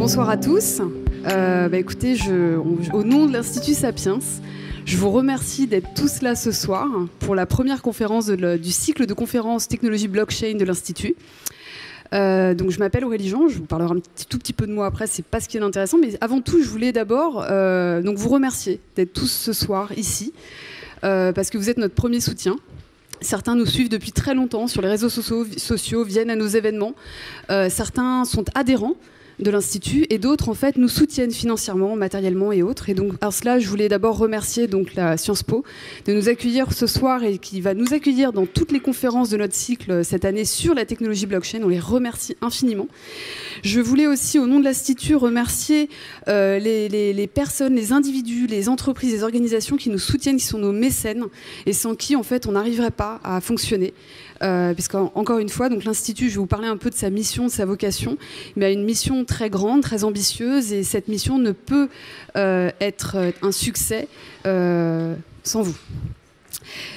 Bonsoir à tous. Écoutez, au nom de l'Institut Sapiens, je vous remercie d'être tous là ce soir pour la première conférence du cycle de conférences technologie blockchain de l'Institut. Donc je m'appelle Aurélie Jean, je vous parlerai tout petit peu de moi après, c'est pas ce qui est intéressant, mais avant tout je voulais d'abord donc vous remercier d'être tous ce soir ici, parce que vous êtes notre premier soutien. Certains nous suivent depuis très longtemps sur les réseaux sociaux, viennent à nos événements, certains sont adhérents de l'Institut et d'autres en fait nous soutiennent financièrement, matériellement et autres. Et donc par cela, je voulais d'abord remercier donc la Sciences Po de nous accueillir ce soir et qui va nous accueillir dans toutes les conférences de notre cycle cette année sur la technologie blockchain. On les remercie infiniment. Je voulais aussi au nom de l'Institut remercier les personnes, les individus, les entreprises, les organisations qui nous soutiennent, qui sont nos mécènes et sans qui en fait on n'arriverait pas à fonctionner. Puisqu'encore une fois, donc l'Institut, je vais vous parler un peu de sa mission, de sa vocation, mais a une mission très grande, très ambitieuse, et cette mission ne peut être un succès sans vous.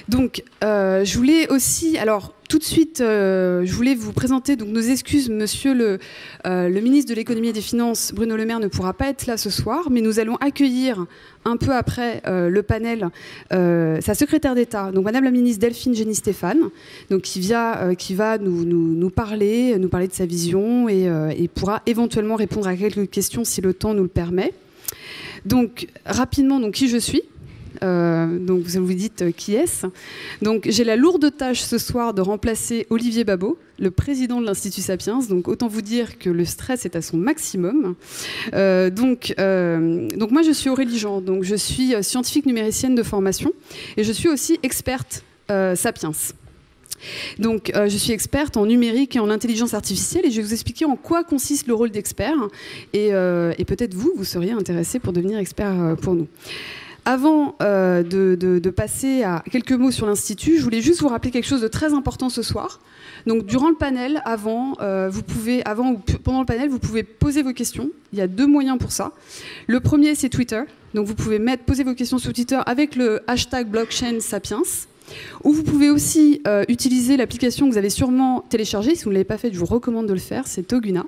Donc, je voulais aussi, alors tout de suite, je voulais vous présenter donc nos excuses. Monsieur le ministre de l'économie et des finances, Bruno Le Maire, ne pourra pas être là ce soir, mais nous allons accueillir un peu après le panel sa secrétaire d'État, donc Madame la ministre Delphine Gény-Stéphane, donc qui va nous parler de sa vision et pourra éventuellement répondre à quelques questions si le temps nous le permet. Donc rapidement, donc qui je suis. Donc vous vous dites qui est-ce? Donc j'ai la lourde tâche ce soir de remplacer Olivier Babot, le président de l'Institut Sapiens. Donc autant vous dire que le stress est à son maximum. Donc moi je suis Aurélie Jean, donc je suis scientifique numéricienne de formation et je suis aussi experte Sapiens. Donc, je suis experte en numérique et en intelligence artificielle et je vais vous expliquer en quoi consiste le rôle d'expert et peut-être vous seriez intéressé pour devenir expert pour nous. Avant de passer à quelques mots sur l'Institut, je voulais juste vous rappeler quelque chose de très important ce soir. Donc, durant le panel, avant ou pendant le panel, vous pouvez poser vos questions. Il y a deux moyens pour ça. Le premier, c'est Twitter. Donc, vous pouvez poser vos questions sur Twitter avec le hashtag blockchain sapiens. Ou vous pouvez aussi utiliser l'application que vous avez sûrement téléchargée. Si vous ne l'avez pas faite, je vous recommande de le faire. C'est Toguna.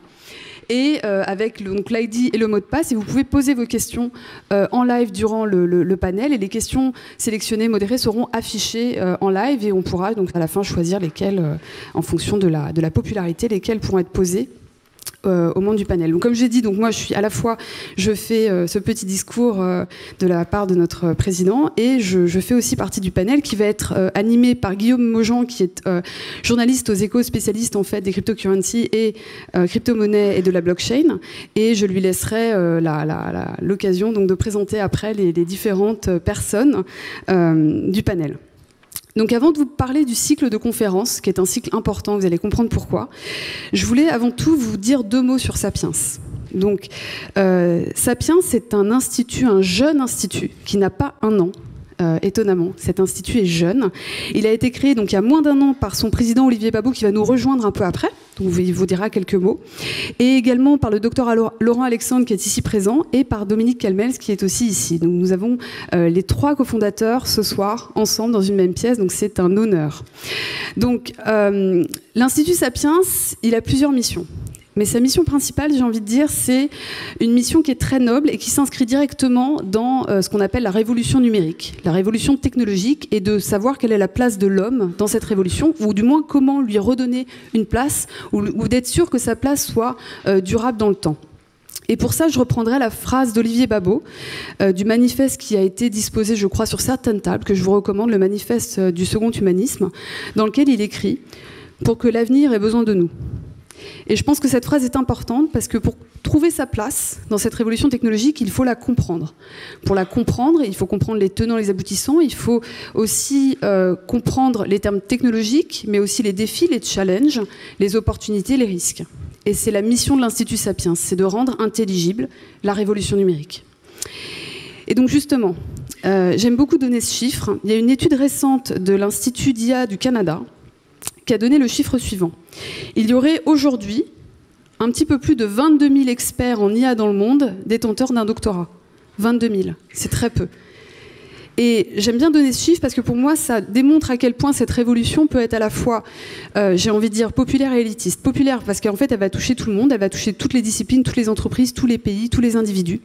Et avec l'ID et le mot de passe, et vous pouvez poser vos questions en live durant le panel, et les questions sélectionnées, modérées seront affichées en live, et on pourra donc à la fin choisir lesquelles, en fonction de la popularité, lesquelles pourront être posées au moment du panel. Donc, comme j'ai dit, donc moi je suis à la fois, je fais ce petit discours de la part de notre président et je fais aussi partie du panel qui va être animé par Guillaume Maujean, qui est journaliste aux Échos, spécialiste en fait des cryptocurrencies et crypto-monnaies et de la blockchain, et je lui laisserai l'occasion donc de présenter après les différentes personnes du panel. Donc avant de vous parler du cycle de conférences, qui est un cycle important, vous allez comprendre pourquoi, je voulais avant tout vous dire deux mots sur Sapiens. Donc Sapiens, c'est un jeune institut qui n'a pas un an. Étonnamment, cet institut est jeune. Il a été créé donc il y a moins d'un an par son président Olivier Babot, qui va nous rejoindre un peu après. Donc il vous dira quelques mots. Et également par le docteur Laurent Alexandre qui est ici présent et par Dominique Calmels qui est aussi ici. Donc nous avons les trois cofondateurs ce soir ensemble dans une même pièce. Donc c'est un honneur. Donc l'Institut Sapiens, il a plusieurs missions. Mais sa mission principale, j'ai envie de dire, c'est une mission qui est très noble et qui s'inscrit directement dans ce qu'on appelle la révolution numérique, la révolution technologique, et de savoir quelle est la place de l'homme dans cette révolution, ou du moins comment lui redonner une place, ou d'être sûr que sa place soit durable dans le temps. Et pour ça, je reprendrai la phrase d'Olivier Babot, du manifeste qui a été disposé, je crois, sur certaines tables, que je vous recommande, le manifeste du second humanisme, dans lequel il écrit « Pour que l'avenir ait besoin de nous ». Et je pense que cette phrase est importante parce que pour trouver sa place dans cette révolution technologique, il faut la comprendre. Pour la comprendre, il faut comprendre les tenants, les aboutissants, il faut aussi comprendre les termes technologiques, mais aussi les défis, les challenges, les opportunités, les risques. Et c'est la mission de l'Institut Sapiens, c'est de rendre intelligible la révolution numérique. Et donc justement, j'aime beaucoup donner ce chiffre. Il y a une étude récente de l'Institut d'IA du Canada qui a donné le chiffre suivant. Il y aurait aujourd'hui un petit peu plus de 22 000 experts en IA dans le monde détenteurs d'un doctorat. 22 000, c'est très peu. Et j'aime bien donner ce chiffre parce que pour moi, ça démontre à quel point cette révolution peut être à la fois, j'ai envie de dire, populaire et élitiste. Populaire parce qu'en fait, elle va toucher tout le monde, elle va toucher toutes les disciplines, toutes les entreprises, tous les pays, tous les individus,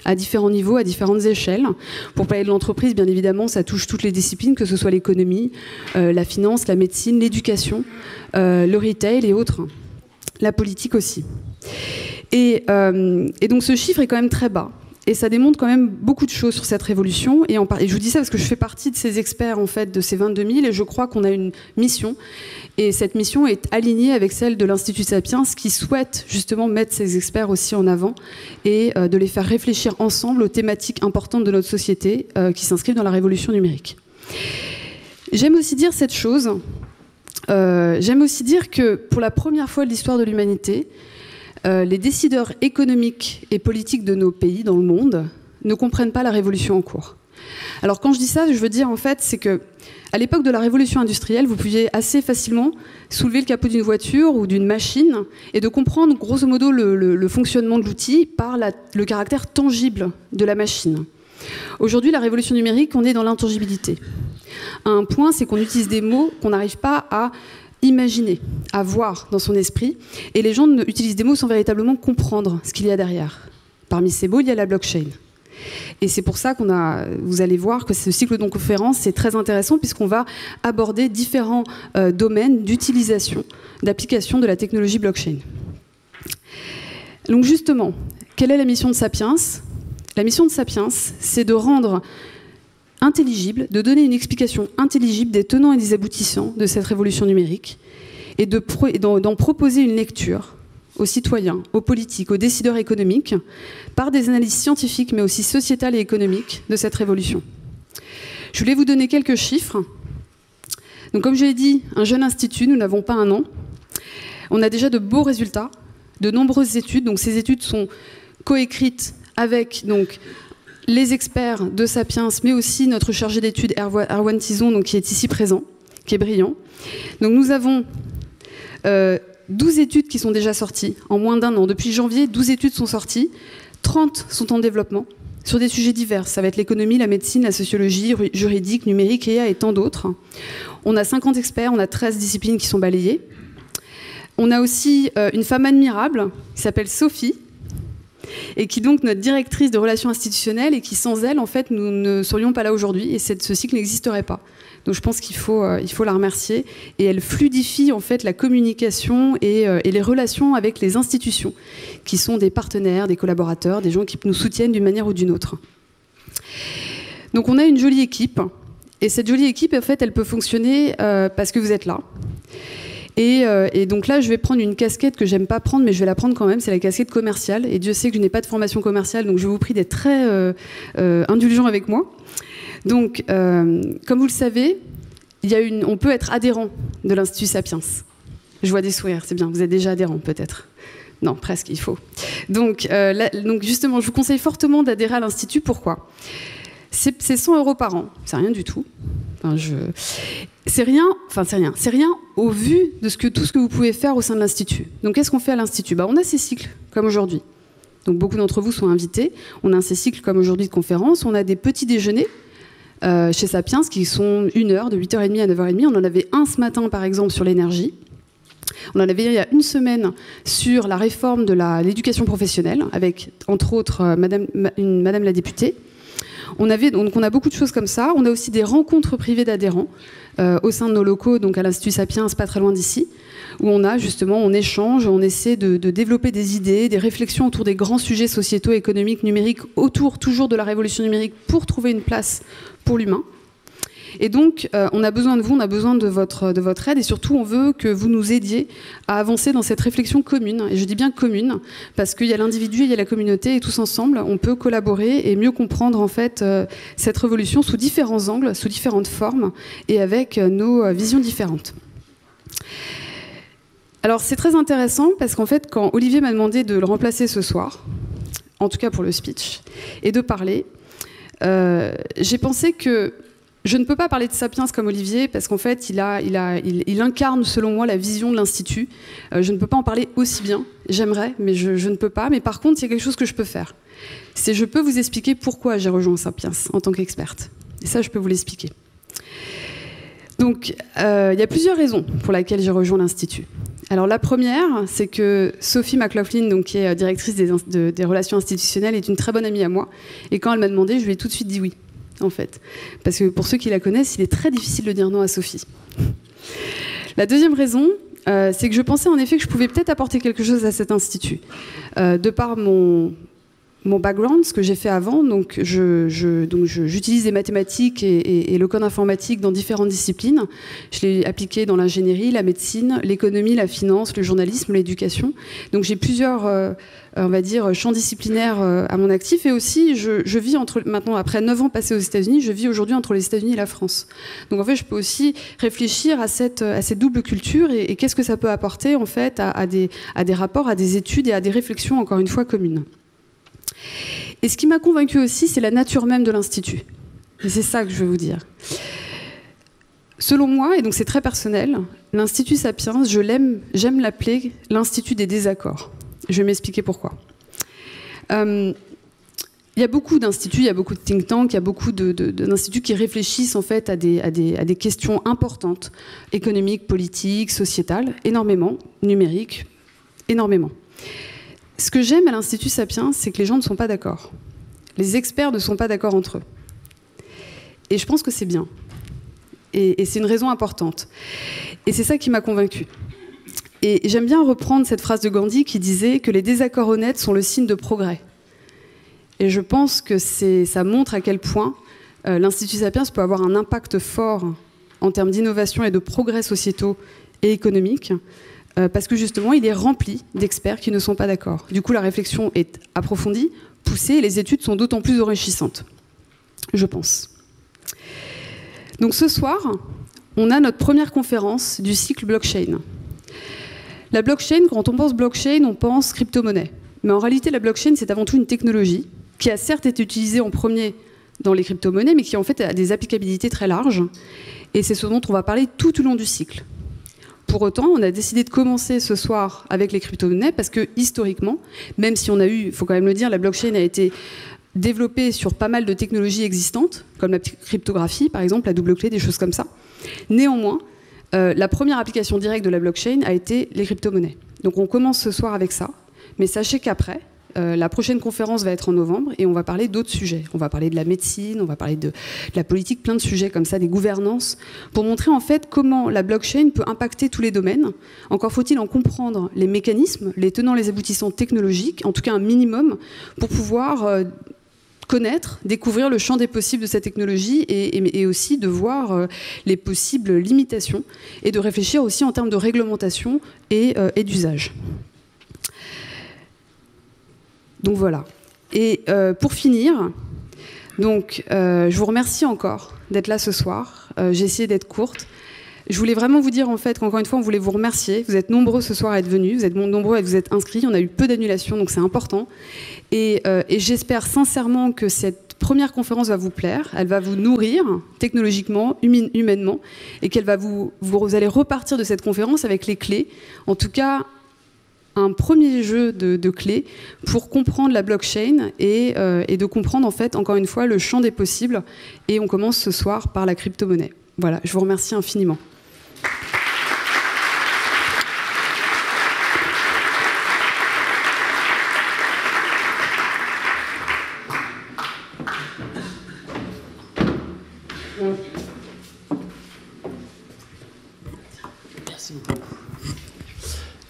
à différents niveaux, à différentes échelles. Pour parler de l'entreprise, bien évidemment, ça touche toutes les disciplines, que ce soit l'économie, la finance, la médecine, l'éducation, le retail et autres. La politique aussi. Et donc ce chiffre est quand même très bas. Et ça démontre quand même beaucoup de choses sur cette révolution. Et je vous dis ça parce que je fais partie de ces experts, en fait, de ces 22 000, et je crois qu'on a une mission. Et cette mission est alignée avec celle de l'Institut Sapiens, qui souhaite justement mettre ces experts aussi en avant et de les faire réfléchir ensemble aux thématiques importantes de notre société qui s'inscrivent dans la révolution numérique. J'aime aussi dire cette chose. J'aime aussi dire que pour la première fois de l'histoire de l'humanité, les décideurs économiques et politiques de nos pays dans le monde ne comprennent pas la révolution en cours. Alors quand je dis ça, je veux dire en fait, c'est que à l'époque de la révolution industrielle, vous pouviez assez facilement soulever le capot d'une voiture ou d'une machine et de comprendre grosso modo le fonctionnement de l'outil par le caractère tangible de la machine. Aujourd'hui, la révolution numérique, on est dans l'intangibilité. À un point, c'est qu'on utilise des mots qu'on n'arrive pas à imaginer, à voir dans son esprit, et les gens utilisent des mots sans véritablement comprendre ce qu'il y a derrière. Parmi ces mots, il y a la blockchain. Et c'est pour ça vous allez voir que ce cycle de conférences, c'est très intéressant puisqu'on va aborder différents domaines d'utilisation, d'application de la technologie blockchain. Donc justement, quelle est la mission de Sapiens ? La mission de Sapiens, c'est de rendre intelligible, de donner une explication intelligible des tenants et des aboutissants de cette révolution numérique et d'en proposer une lecture aux citoyens, aux politiques, aux décideurs économiques par des analyses scientifiques mais aussi sociétales et économiques de cette révolution. Je voulais vous donner quelques chiffres. Donc, comme je l'ai dit, un jeune institut, nous n'avons pas un an. On a déjà de beaux résultats, de nombreuses études. Donc, ces études sont coécrites avec les experts de Sapiens, mais aussi notre chargé d'études Erwan Tison, donc, qui est ici présent, qui est brillant. Donc nous avons 12 études qui sont déjà sorties en moins d'un an. Depuis janvier, 12 études sont sorties, 30 sont en développement, sur des sujets divers. Ça va être l'économie, la médecine, la sociologie, juridique, numérique, IA et tant d'autres. On a 50 experts, on a 13 disciplines qui sont balayées. On a aussi une femme admirable qui s'appelle Sophie, et qui est donc notre directrice de relations institutionnelles, et qui sans elle, en fait, nous ne serions pas là aujourd'hui, et ce cycle n'existerait pas. Donc je pense qu'il faut la remercier, et elle fluidifie en fait la communication et les relations avec les institutions, qui sont des partenaires, des collaborateurs, des gens qui nous soutiennent d'une manière ou d'une autre. Donc on a une jolie équipe, et cette jolie équipe, en fait, elle peut fonctionner parce que vous êtes là. Et donc là, je vais prendre une casquette que j'aime pas prendre, mais je vais la prendre quand même, c'est la casquette commerciale. Et Dieu sait que je n'ai pas de formation commerciale, donc je vous prie d'être très indulgent avec moi. Donc, comme vous le savez, on peut être adhérent de l'Institut Sapiens. Je vois des sourires, c'est bien, vous êtes déjà adhérent peut-être. Non, presque, il faut. Donc justement, je vous conseille fortement d'adhérer à l'Institut. Pourquoi ? C'est 100 € par an, c'est rien du tout. C'est rien au vu de tout ce que vous pouvez faire au sein de l'Institut. Donc qu'est-ce qu'on fait à l'Institut ? On a ces cycles, comme aujourd'hui. Donc beaucoup d'entre vous sont invités. On a ces cycles comme aujourd'hui de conférences. On a des petits déjeuners chez Sapiens qui sont 1 heure, de 8h30 à 9h30. On en avait un ce matin, par exemple, sur l'énergie. On en avait il y a une semaine sur la réforme de l'éducation professionnelle, avec, entre autres, madame la députée. On a beaucoup de choses comme ça. On a aussi des rencontres privées d'adhérents au sein de nos locaux, donc à l'Institut Sapiens, pas très loin d'ici, où on échange, on essaie de développer des idées, des réflexions autour des grands sujets sociétaux, économiques, numériques, autour toujours de la révolution numérique pour trouver une place pour l'humain. Et donc, on a besoin de vous, on a besoin de votre aide, et surtout, on veut que vous nous aidiez à avancer dans cette réflexion commune. Et je dis bien commune, parce qu'il y a l'individu, il y a la communauté, et tous ensemble, on peut collaborer et mieux comprendre en fait cette révolution sous différents angles, sous différentes formes, et avec nos visions différentes. Alors, c'est très intéressant, parce qu'en fait, quand Olivier m'a demandé de le remplacer ce soir, en tout cas pour le speech, et de parler, j'ai pensé que je ne peux pas parler de Sapiens comme Olivier parce qu'en fait, il incarne, selon moi, la vision de l'Institut. Je ne peux pas en parler aussi bien. J'aimerais, mais je ne peux pas. Mais par contre, il y a quelque chose que je peux faire. Je peux vous expliquer pourquoi j'ai rejoint Sapiens en tant qu'experte. Et ça, je peux vous l'expliquer. Donc, il y a plusieurs raisons pour lesquelles j'ai rejoint l'Institut. Alors, la première, c'est que Sophie McLaughlin, donc, qui est directrice des relations institutionnelles, est une très bonne amie à moi. Et quand elle m'a demandé, je lui ai tout de suite dit oui, en fait. Parce que pour ceux qui la connaissent, il est très difficile de dire non à Sophie. La deuxième raison, c'est que je pensais en effet que je pouvais peut-être apporter quelque chose à cet institut. De par mon background, ce que j'ai fait avant, donc j'utilise les mathématiques et le code informatique dans différentes disciplines. Je l'ai appliqué dans l'ingénierie, la médecine, l'économie, la finance, le journalisme, l'éducation. Donc j'ai plusieurs, on va dire, champs disciplinaires à mon actif. Et aussi, je vis maintenant, après 9 ans passés aux États-Unis, je vis aujourd'hui entre les États-Unis et la France. Donc en fait, je peux aussi réfléchir à cette double culture et qu'est-ce que ça peut apporter en fait à des rapports, à des études et à des réflexions, encore une fois, communes. Et ce qui m'a convaincue aussi, c'est la nature même de l'Institut. Et c'est ça que je veux vous dire. Selon moi, et donc c'est très personnel, l'Institut Sapiens, j'aime l'appeler l'Institut des désaccords. Je vais m'expliquer pourquoi. Il y a beaucoup d'instituts, il y a beaucoup de think tanks, il y a beaucoup d'instituts qui réfléchissent en fait à des questions importantes, économiques, politiques, sociétales, énormément, numériques, énormément. Ce que j'aime à l'Institut Sapiens, c'est que les gens ne sont pas d'accord. Les experts ne sont pas d'accord entre eux. Et je pense que c'est bien. Et c'est une raison importante. Et c'est ça qui m'a convaincue. Et j'aime bien reprendre cette phrase de Gandhi qui disait que les désaccords honnêtes sont le signe de progrès. Et je pense que ça montre à quel point l'Institut Sapiens peut avoir un impact fort en termes d'innovation et de progrès sociétaux et économiques. Parce que justement, il est rempli d'experts qui ne sont pas d'accord. Du coup, la réflexion est approfondie, poussée, et les études sont d'autant plus enrichissantes, je pense. Donc ce soir, on a notre première conférence du cycle blockchain. La blockchain, quand on pense blockchain, on pense crypto-monnaie. Mais en réalité, la blockchain, c'est avant tout une technologie qui a certes été utilisée en premier dans les crypto-monnaies, mais qui en fait a des applicabilités très larges. Et c'est ce dont on va parler tout au long du cycle. Pour autant, on a décidé de commencer ce soir avec les crypto-monnaies parce que, historiquement, même si on a eu, il faut quand même le dire, la blockchain a été développée sur pas mal de technologies existantes, comme la cryptographie, par exemple, la double clé, des choses comme ça. Néanmoins, la première application directe de la blockchain a été les crypto-monnaies. Donc on commence ce soir avec ça, mais sachez qu'après, la prochaine conférence va être en novembre et on va parler d'autres sujets. On va parler de la médecine, on va parler de la politique, plein de sujets comme ça, des gouvernances, pour montrer en fait comment la blockchain peut impacter tous les domaines. Encore faut-il en comprendre les mécanismes, les tenants, les aboutissants technologiques, en tout cas un minimum, pour pouvoir connaître, découvrir le champ des possibles de cette technologie et aussi de voir les possibles limitations et de réfléchir aussi en termes de réglementation et d'usage. Donc voilà. Et pour finir, donc, je vous remercie encore d'être là ce soir. J'ai essayé d'être courte. Je voulais vraiment vous dire en fait qu'encore une fois, on voulait vous remercier. Vous êtes nombreux ce soir à être venus, vous êtes nombreux à vous être inscrits. On a eu peu d'annulations, donc c'est important. Et j'espère sincèrement que cette première conférence va vous plaire. Elle va vous nourrir technologiquement, humainement, et qu'elle va vous allez repartir de cette conférence avec les clés. En tout cas, un premier jeu de clés pour comprendre la blockchain et de comprendre en fait encore une fois le champ des possibles. Et on commence ce soir par la crypto-monnaie. Voilà, je vous remercie infiniment.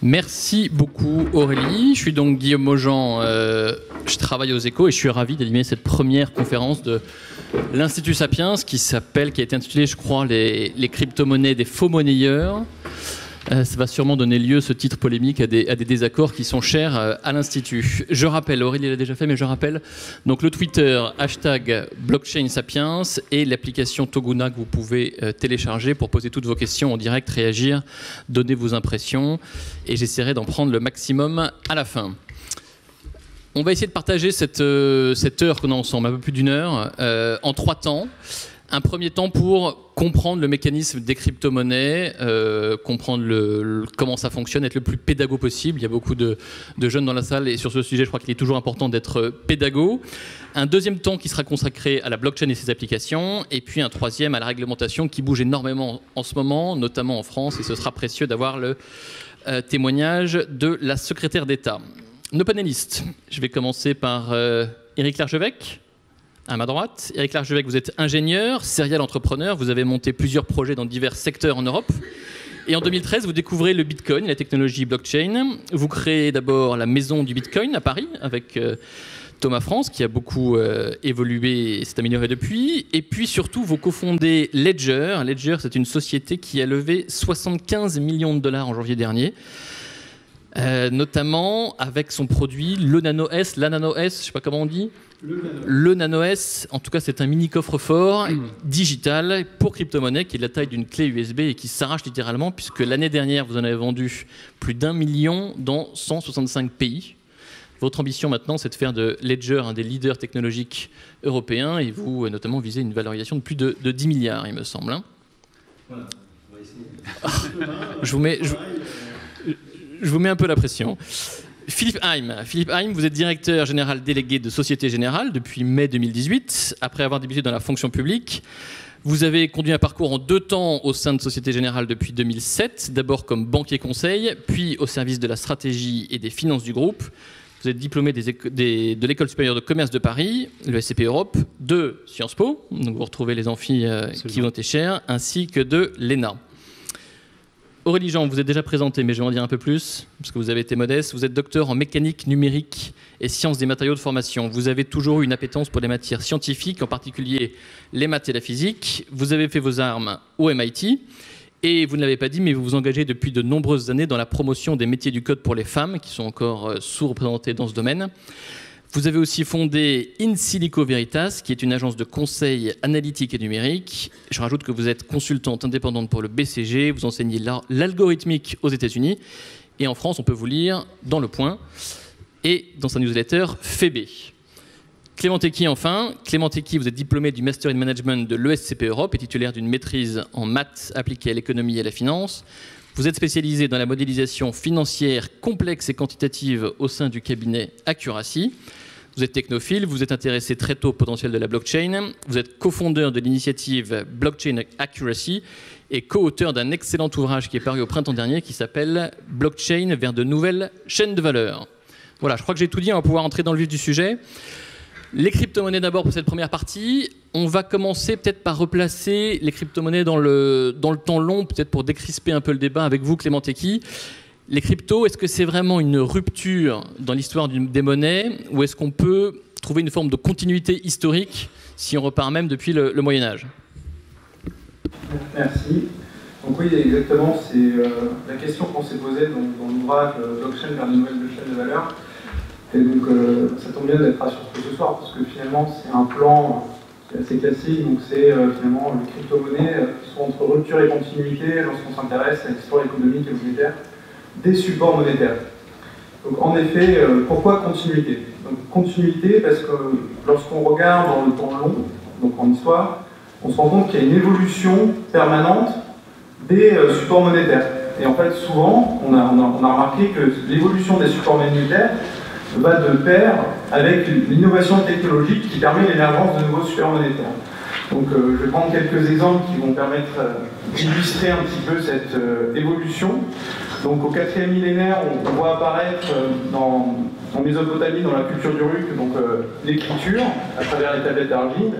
Merci beaucoup Aurélie. Je suis donc Guillaume Maujean, je travaille aux Échos et je suis ravi d'animer cette première conférence de l'Institut Sapiens qui a été intitulée, je crois, les crypto-monnaies des faux monnayeurs. Ça va sûrement donner lieu, ce titre polémique, à des désaccords qui sont chers à l'Institut. Je rappelle, Aurélie l'a déjà fait, mais je rappelle donc le Twitter #blockchainsapiens et l'application Toguna que vous pouvez télécharger pour poser toutes vos questions en direct, réagir, donner vos impressions. Et j'essaierai d'en prendre le maximum à la fin. On va essayer de partager cette heure qu'on a ensemble, un peu plus d'1 heure, en 3 temps. Un premier temps pour comprendre le mécanisme des crypto-monnaies, comprendre comment ça fonctionne, être le plus pédago possible. Il y a beaucoup de jeunes dans la salle et sur ce sujet, je crois qu'il est toujours important d'être pédago. Un deuxième temps qui sera consacré à la blockchain et ses applications. Et puis un troisième à la réglementation qui bouge énormément en ce moment, notamment en France. Et ce sera précieux d'avoir le témoignage de la secrétaire d'État. Nos panélistes, je vais commencer par Éric Larchevêque. À ma droite, Éric Larchevêque, vous êtes ingénieur, serial entrepreneur, vous avez monté plusieurs projets dans divers secteurs en Europe. Et en 2013, vous découvrez le Bitcoin, la technologie blockchain. Vous créez d'abord la maison du Bitcoin à Paris avec Thomas France, qui a beaucoup évolué et s'est amélioré depuis. Et puis surtout, vous cofondez Ledger. Ledger, c'est une société qui a levé 75 millions de dollars en janvier dernier. Notamment avec son produit, le Nano S, la Nano S, je ne sais pas comment on dit. Le Nano S, en tout cas, c'est un mini coffre-fort digital pour crypto-monnaie qui est de la taille d'une clé USB et qui s'arrache littéralement, puisque l'année dernière, vous en avez vendu plus d'1 million dans 165 pays. Votre ambition maintenant, c'est de faire de Ledger un des leaders technologiques européens et vous, notamment, visez une valorisation de plus de 10 milliards, il me semble. Hein. Voilà, on va essayer. Je vous mets un peu la pression. Philippe Heim, vous êtes directeur général délégué de Société Générale depuis mai 2018. Après avoir débuté dans la fonction publique, vous avez conduit un parcours en 2 temps au sein de Société Générale depuis 2007, d'abord comme banquier conseil, puis au service de la stratégie et des finances du groupe. Vous êtes diplômé de l'École supérieure de commerce de Paris, le SCP Europe, de Sciences Po, donc vous retrouvez les amphis qui vous ont été chers, ainsi que de l'ENA. Aurélie Jean, vous êtes déjà présenté, mais je vais en dire un peu plus, parce que vous avez été modeste. Vous êtes docteur en mécanique numérique et sciences des matériaux de formation. Vous avez toujours eu une appétence pour les matières scientifiques, en particulier les maths et la physique. Vous avez fait vos armes au MIT. Et vous ne l'avez pas dit, mais vous vous engagez depuis de nombreuses années dans la promotion des métiers du code pour les femmes, qui sont encore sous-représentés dans ce domaine. Vous avez aussi fondé In Silico Veritas, qui est une agence de conseil analytique et numérique. Je rajoute que vous êtes consultante indépendante pour le BCG, vous enseignez l'algorithmique aux États-Unis. Et en France, on peut vous lire dans Le Point et dans sa newsletter Phébé. Clément Tequi, enfin. Clément Tequi, vous êtes diplômé du Master in Management de l'ESCP Europe et titulaire d'une maîtrise en maths appliquée à l'économie et à la finance. Vous êtes spécialisé dans la modélisation financière complexe et quantitative au sein du cabinet Accuracy. Vous êtes technophile, vous êtes intéressé très tôt au potentiel de la blockchain. Vous êtes cofondeur de l'initiative Blockchain Accuracy et co-auteur d'un excellent ouvrage qui est paru au printemps dernier qui s'appelle Blockchain vers de nouvelles chaînes de valeur. Voilà, je crois que j'ai tout dit, on va pouvoir entrer dans le vif du sujet. Les crypto-monnaies d'abord pour cette première partie. On va commencer peut-être par replacer les crypto-monnaies dans le temps long, peut-être pour décrisper un peu le débat avec vous, Clément Tequi. Les cryptos, est-ce que c'est vraiment une rupture dans l'histoire des monnaies ou est-ce qu'on peut trouver une forme de continuité historique si on repart même depuis le Moyen-Âge? Merci. Donc oui, exactement, c'est la question qu'on s'est posée dans l'ouvrage Blockchain vers de nouvelles chaînes de valeur. Et donc ça tombe bien d'être rassuré ce soir parce que finalement c'est un plan qui est assez classique. Donc c'est finalement les crypto-monnaies qui sont entre rupture et continuité lorsqu'on s'intéresse à l'histoire économique et monétaire des supports monétaires. Donc en effet, pourquoi continuité? Donc continuité parce que lorsqu'on regarde dans le temps long, donc en histoire, on se rend compte qu'il y a une évolution permanente des supports monétaires. Et en fait, souvent, on a remarqué que l'évolution des supports monétaires va de pair avec l'innovation technologique qui permet l'émergence de nouveaux supports monétaires. Donc je vais prendre quelques exemples qui vont permettre d'illustrer un petit peu cette évolution. Donc au 4e millénaire, on voit apparaître en Mésopotamie, dans la culture du Uruk, l'écriture à travers les tablettes d'argile.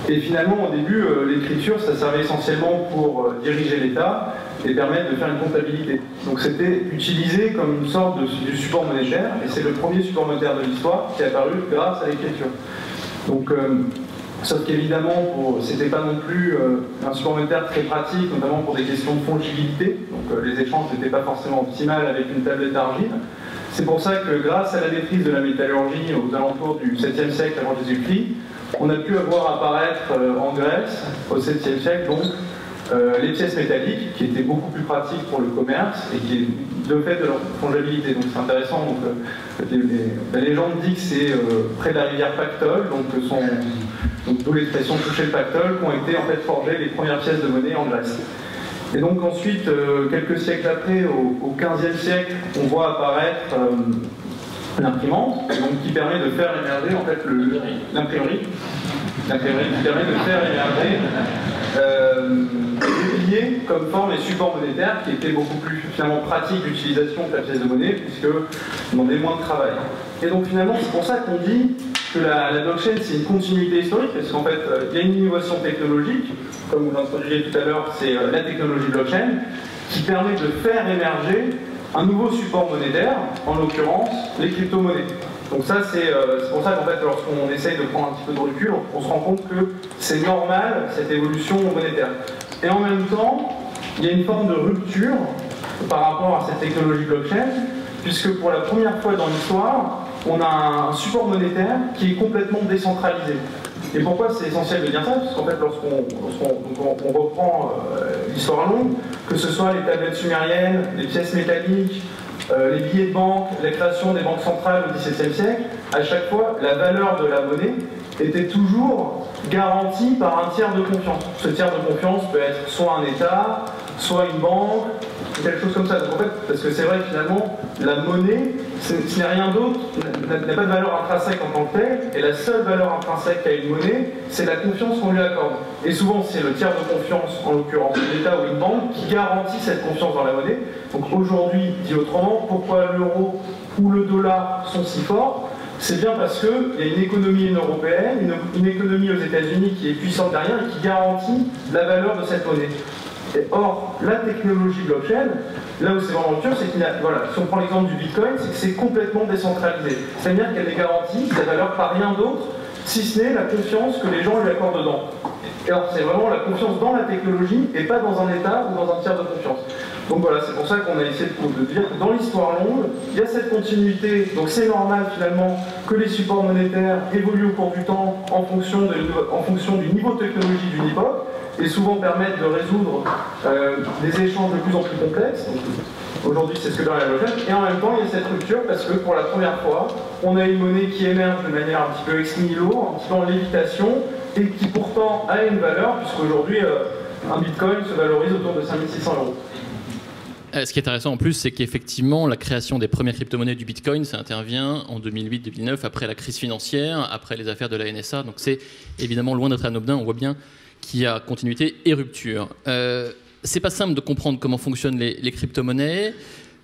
Et finalement, au début, l'écriture, ça servait essentiellement pour diriger l'État et permettre de faire une comptabilité. Donc c'était utilisé comme une sorte de support monétaire, et c'est le premier support monétaire de l'histoire qui est apparu grâce à l'écriture. Donc, sauf qu'évidemment, c'était pas non plus un support monétaire très pratique, notamment pour des questions de fongibilité. Donc les échanges n'étaient pas forcément optimales avec une tablette d'argile. C'est pour ça que grâce à la maîtrise de la métallurgie aux alentours du 7e siècle avant Jésus-Christ, on a pu avoir apparaître en Grèce, au 7e siècle, donc, les pièces métalliques, qui étaient beaucoup plus pratiques pour le commerce et qui est de fait de leur fongibilité. Donc c'est intéressant. Donc, la légende dit que c'est près de la rivière Pactole, donc d'où l'expression toucher le Pactole, qui ont été en fait forgées les premières pièces de monnaie en Grèce. Et donc ensuite, quelques siècles après, au XVe siècle, on voit apparaître l'imprimante, qui permet de faire émerger en fait l'imprimerie qui permet de faire émerger les billets comme forme et support monétaire, qui était beaucoup plus finalement pratique d'utilisation que la pièce de monnaie, puisque on demandait moins de travail. Et donc finalement, c'est pour ça qu'on dit que la blockchain, c'est une continuité historique, parce qu'en fait, il y a une innovation technologique, comme vous l'introduisiez tout à l'heure, c'est la technologie blockchain, qui permet de faire émerger un nouveau support monétaire, en l'occurrence les crypto-monnaies. Donc ça, c'est pour ça qu'en fait, lorsqu'on essaye de prendre un petit peu de recul, on se rend compte que c'est normal, cette évolution monétaire. Et en même temps, il y a une forme de rupture par rapport à cette technologie blockchain, puisque pour la première fois dans l'histoire, on a un support monétaire qui est complètement décentralisé. Et pourquoi c'est essentiel de dire ça? Parce qu'en fait, lorsqu'on reprend l'histoire longue, que ce soit les tablettes sumériennes, les pièces métalliques, les billets de banque, la création des banques centrales au XVIIe siècle, à chaque fois, la valeur de la monnaie était toujours garantie par un tiers de confiance. Ce tiers de confiance peut être soit un État, soit une banque, quelque chose comme ça. Donc en fait, parce que c'est vrai que finalement, la monnaie, ce n'est rien d'autre, n'a pas de valeur intrinsèque en tant que telle, et la seule valeur intrinsèque qu'a une monnaie, c'est la confiance qu'on lui accorde. Et souvent, c'est le tiers de confiance, en l'occurrence l'État ou une banque, qui garantit cette confiance dans la monnaie. Donc aujourd'hui, dit autrement, pourquoi l'euro ou le dollar sont si forts? C'est bien parce qu'il y a une économie européenne, une économie aux États-Unis qui est puissante derrière et qui garantit la valeur de cette monnaie. Et or, la technologie blockchain, là où c'est vraiment dur, c'est qu'il y a, voilà, si on prend l'exemple du Bitcoin, c'est que c'est complètement décentralisé. C'est-à-dire qu'elle est garantie, sa valeur, par rien d'autre, si ce n'est la confiance que les gens lui accordent dedans. Et alors, c'est vraiment la confiance dans la technologie et pas dans un État ou dans un tiers de confiance. Donc voilà, c'est pour ça qu'on a essayé de dire que dans l'histoire longue, il y a cette continuité, donc c'est normal finalement que les supports monétaires évoluent au cours du temps en fonction du niveau de technologie d'une époque, et souvent permettent de résoudre des échanges de plus en plus complexes. Aujourd'hui, c'est ce que permet la blockchain, et en même temps, il y a cette rupture parce que pour la première fois, on a une monnaie qui émerge de manière un petit peu ex nihilo, un petit peu en lévitation, et qui pourtant a une valeur, puisqu'aujourd'hui, un bitcoin se valorise autour de 5 600 €. Ce qui est intéressant en plus, c'est qu'effectivement, la création des premières crypto-monnaies du Bitcoin, ça intervient en 2008-2009, après la crise financière, après les affaires de la NSA. Donc c'est évidemment loin d'être anodin. On voit bien qu'il y a continuité et rupture. C'est pas simple de comprendre comment fonctionnent les crypto-monnaies.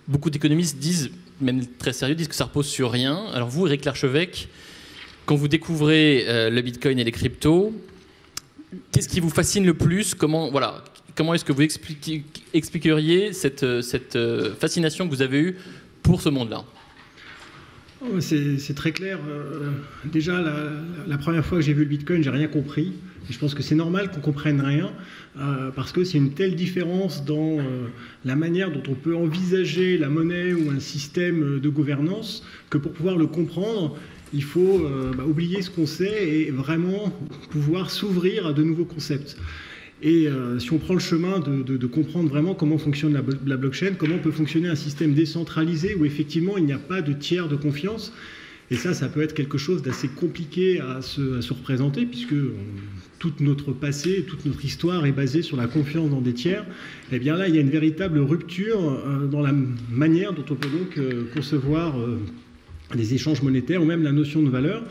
Beaucoup d'économistes disent, même très sérieux, disent que ça repose sur rien. Alors vous, Éric Larchevêque, quand vous découvrez le Bitcoin et les cryptos, qu'est-ce qui vous fascine le plus? Comment est-ce que vous expliqueriez cette fascination que vous avez eue pour ce monde-là? C'est très clair. Déjà, la première fois que j'ai vu le Bitcoin, j'ai rien compris. Et je pense que c'est normal qu'on comprenne rien, parce que c'est une telle différence dans la manière dont on peut envisager la monnaie ou un système de gouvernance, que pour pouvoir le comprendre, il faut oublier ce qu'on sait et vraiment pouvoir s'ouvrir à de nouveaux concepts. Et si on prend le chemin de comprendre vraiment comment fonctionne la blockchain, comment peut fonctionner un système décentralisé où effectivement il n'y a pas de tiers de confiance, et ça peut être quelque chose d'assez compliqué à se représenter, puisque tout notre passé, toute notre histoire est basée sur la confiance dans des tiers. Et bien là, il y a une véritable rupture dans la manière dont on peut donc concevoir des échanges monétaires ou même la notion de valeur.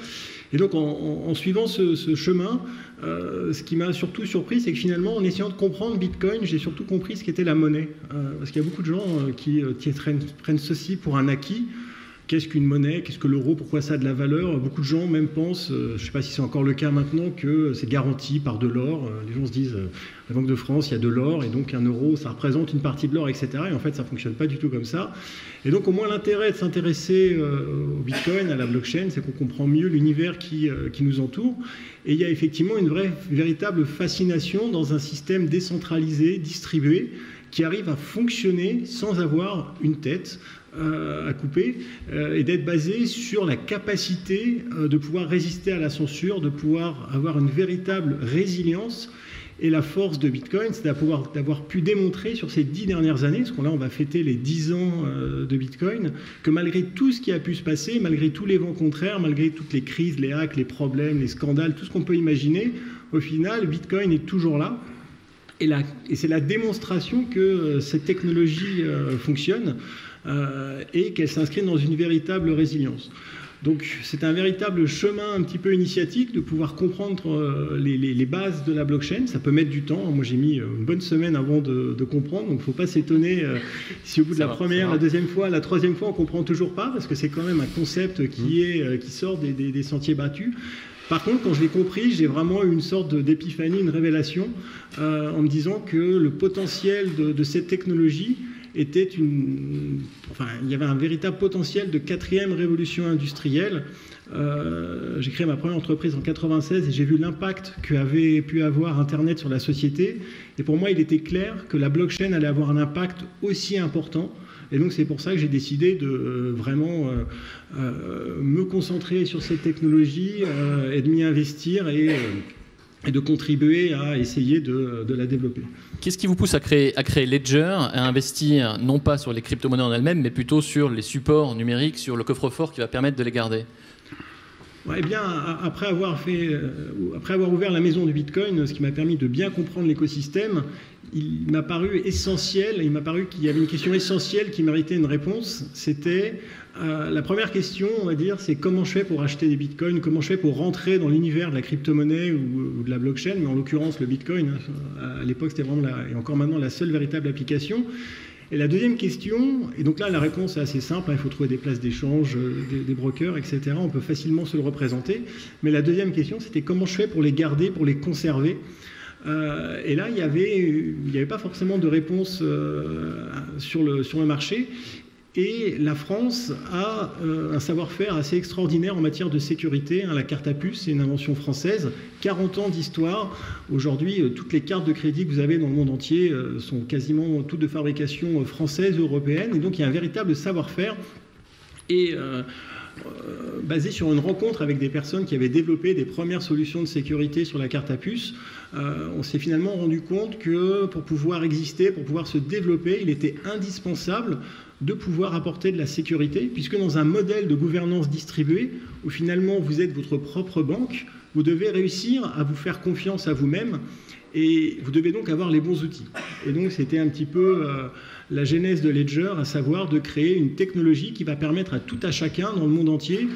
Et donc, en suivant ce chemin, ce qui m'a surtout surpris, c'est que finalement, en essayant de comprendre Bitcoin, j'ai surtout compris ce qu'était la monnaie. Parce qu'il y a beaucoup de gens qui prennent ceci pour un acquis. Qu'est-ce qu'une monnaie? Qu'est-ce que l'euro? Pourquoi ça a de la valeur? Beaucoup de gens même pensent, je ne sais pas si c'est encore le cas maintenant, que c'est garanti par de l'or. Les gens se disent, la Banque de France, il y a de l'or, et donc un euro, ça représente une partie de l'or, etc. Et en fait, ça ne fonctionne pas du tout comme ça. Et donc, au moins, l'intérêt de s'intéresser au Bitcoin, à la blockchain, c'est qu'on comprend mieux l'univers qui nous entoure. Et il y a effectivement une véritable fascination dans un système décentralisé, distribué, qui arrive à fonctionner sans avoir une tête à couper, et d'être basé sur la capacité de pouvoir résister à la censure, de pouvoir avoir une véritable résilience Et la force de Bitcoin, c'est d'avoir pu démontrer sur ces 10 dernières années, parce qu'on va fêter les 10 ans de Bitcoin, que malgré tout ce qui a pu se passer, malgré tous les vents contraires, malgré toutes les crises, les hacks, les problèmes, les scandales, tout ce qu'on peut imaginer, au final, Bitcoin est toujours là. Et c'est la démonstration que cette technologie fonctionne et qu'elle s'inscrit dans une véritable résilience. Donc c'est un véritable chemin un petit peu initiatique de pouvoir comprendre les bases de la blockchain. Ça peut mettre du temps. Moi j'ai mis une bonne semaine avant de comprendre, donc il ne faut pas s'étonner si au bout de la première, la deuxième fois, la troisième fois on ne comprend toujours pas, parce que c'est quand même un concept qui sort des sentiers battus. Par contre, quand je l'ai compris, j'ai vraiment eu une sorte d'épiphanie, une révélation, en me disant que le potentiel de cette technologie était il y avait un véritable potentiel de 4e révolution industrielle. J'ai créé ma première entreprise en 96 et j'ai vu l'impact qu'avait pu avoir Internet sur la société. Et pour moi, il était clair que la blockchain allait avoir un impact aussi important. Et donc c'est pour ça que j'ai décidé de vraiment me concentrer sur cette technologie et de m'y investir et de contribuer à essayer de la développer. Qu'est-ce qui vous pousse à créer Ledger, à investir non pas sur les crypto-monnaies en elles-mêmes, mais plutôt sur les supports numériques, sur le coffre-fort qui va permettre de les garder ? Eh bien, après avoir ouvert la maison du Bitcoin, ce qui m'a permis de bien comprendre l'écosystème, il m'a paru qu'il y avait une question essentielle qui méritait une réponse. C'était la première question, on va dire, c'est comment je fais pour acheter des bitcoins, comment je fais pour rentrer dans l'univers de la crypto-monnaie ou de la blockchain, mais en l'occurrence le bitcoin, à l'époque c'était vraiment et encore maintenant la seule véritable application. Et la deuxième question, et donc là la réponse est assez simple, il faut trouver des places d'échange, des brokers, etc. On peut facilement se le représenter. Mais la deuxième question, c'était comment je fais pour les garder, pour les conserver. Et là, il n'y avait pas forcément de réponse sur le marché. Et la France a un savoir-faire assez extraordinaire en matière de sécurité. La carte à puce, c'est une invention française. 40 ans d'histoire. Aujourd'hui, toutes les cartes de crédit que vous avez dans le monde entier sont quasiment toutes de fabrication française, européenne. Et donc, il y a un véritable savoir-faire. Et basé sur une rencontre avec des personnes qui avaient développé des premières solutions de sécurité sur la carte à puce, on s'est finalement rendu compte que pour pouvoir exister, pour pouvoir se développer, il était indispensable de pouvoir apporter de la sécurité, puisque dans un modèle de gouvernance distribuée, où finalement vous êtes votre propre banque, vous devez réussir à vous faire confiance à vous-même, et vous devez donc avoir les bons outils. Et donc c'était un petit peu la genèse de Ledger, à savoir de créer une technologie qui va permettre à tout à chacun dans le monde entier,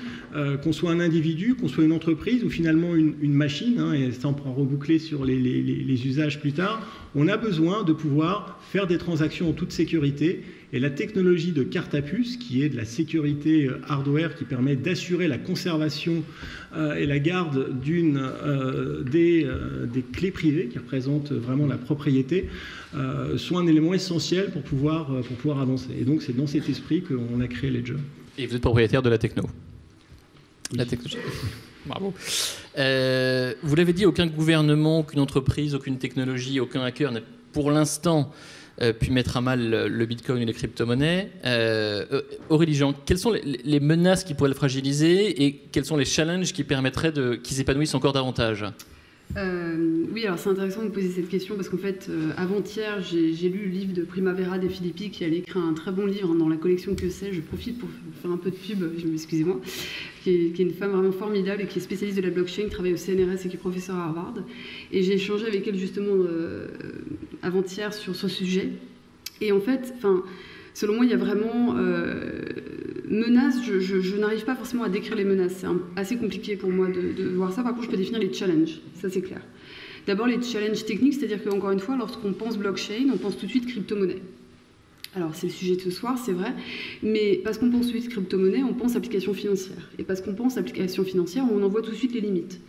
qu'on soit un individu, qu'on soit une entreprise ou finalement une machine, et ça on pourra reboucler sur les usages plus tard, on a besoin de pouvoir faire des transactions en toute sécurité. Et la technologie de carte à puce, qui est de la sécurité hardware, qui permet d'assurer la conservation et la garde des clés privées, qui représentent vraiment la propriété, sont un élément essentiel pour pouvoir avancer. Et donc c'est dans cet esprit qu'on a créé Ledger. Et vous êtes propriétaire de la techno. Oui. La technologie. Bravo. Vous l'avez dit, aucun gouvernement, aucune entreprise, aucune technologie, aucun hacker n'a pour l'instant pu mettre à mal le bitcoin et les crypto-monnaies. Aurélie Jean, quelles sont les menaces qui pourraient le fragiliser et quels sont les challenges qui permettraient qu'ils s'épanouissent encore davantage ? Oui, alors c'est intéressant de me poser cette question parce qu'en fait, avant-hier, j'ai lu le livre de Primavera De Filippi qui a écrit un très bon livre dans la collection Que sais-je. Je profite pour faire un peu de pub, excusez-moi, qui est une femme vraiment formidable et qui est spécialiste de la blockchain, qui travaille au CNRS et qui est professeure à Harvard. Et j'ai échangé avec elle justement avant-hier sur ce sujet. Et en fait, selon moi, il y a vraiment menaces. Je n'arrive pas forcément à décrire les menaces. C'est assez compliqué pour moi de voir ça. Par contre, je peux définir les challenges. Ça, c'est clair. D'abord, les challenges techniques, c'est-à-dire qu'encore une fois, lorsqu'on pense blockchain, on pense tout de suite crypto-monnaie. Alors, c'est le sujet de ce soir, c'est vrai. Mais parce qu'on pense tout de suite crypto-monnaie, on pense application financière. Et parce qu'on pense application financière, on en voit tout de suite les limites.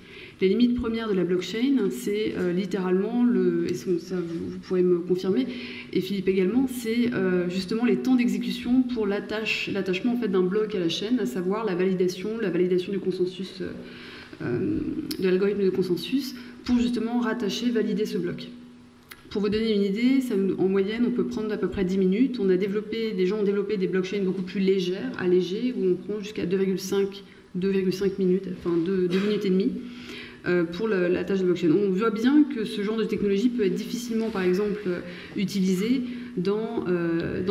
Les limites premières de la blockchain, c'est littéralement, et ça vous pourrez me confirmer, et Philippe également, c'est justement les temps d'exécution pour l'attachement en fait, d'un bloc à la chaîne, à savoir la validation du consensus, de l'algorithme de consensus, pour justement rattacher, valider ce bloc. Pour vous donner une idée, en moyenne, on peut prendre à peu près 10 minutes. Des gens ont développé des blockchains beaucoup plus légères, allégées, où on prend jusqu'à 2,5 minutes, enfin 2 minutes et demie. pour la tâche de blockchain. On voit bien que ce genre de technologie peut être difficilement, par exemple, utilisé dans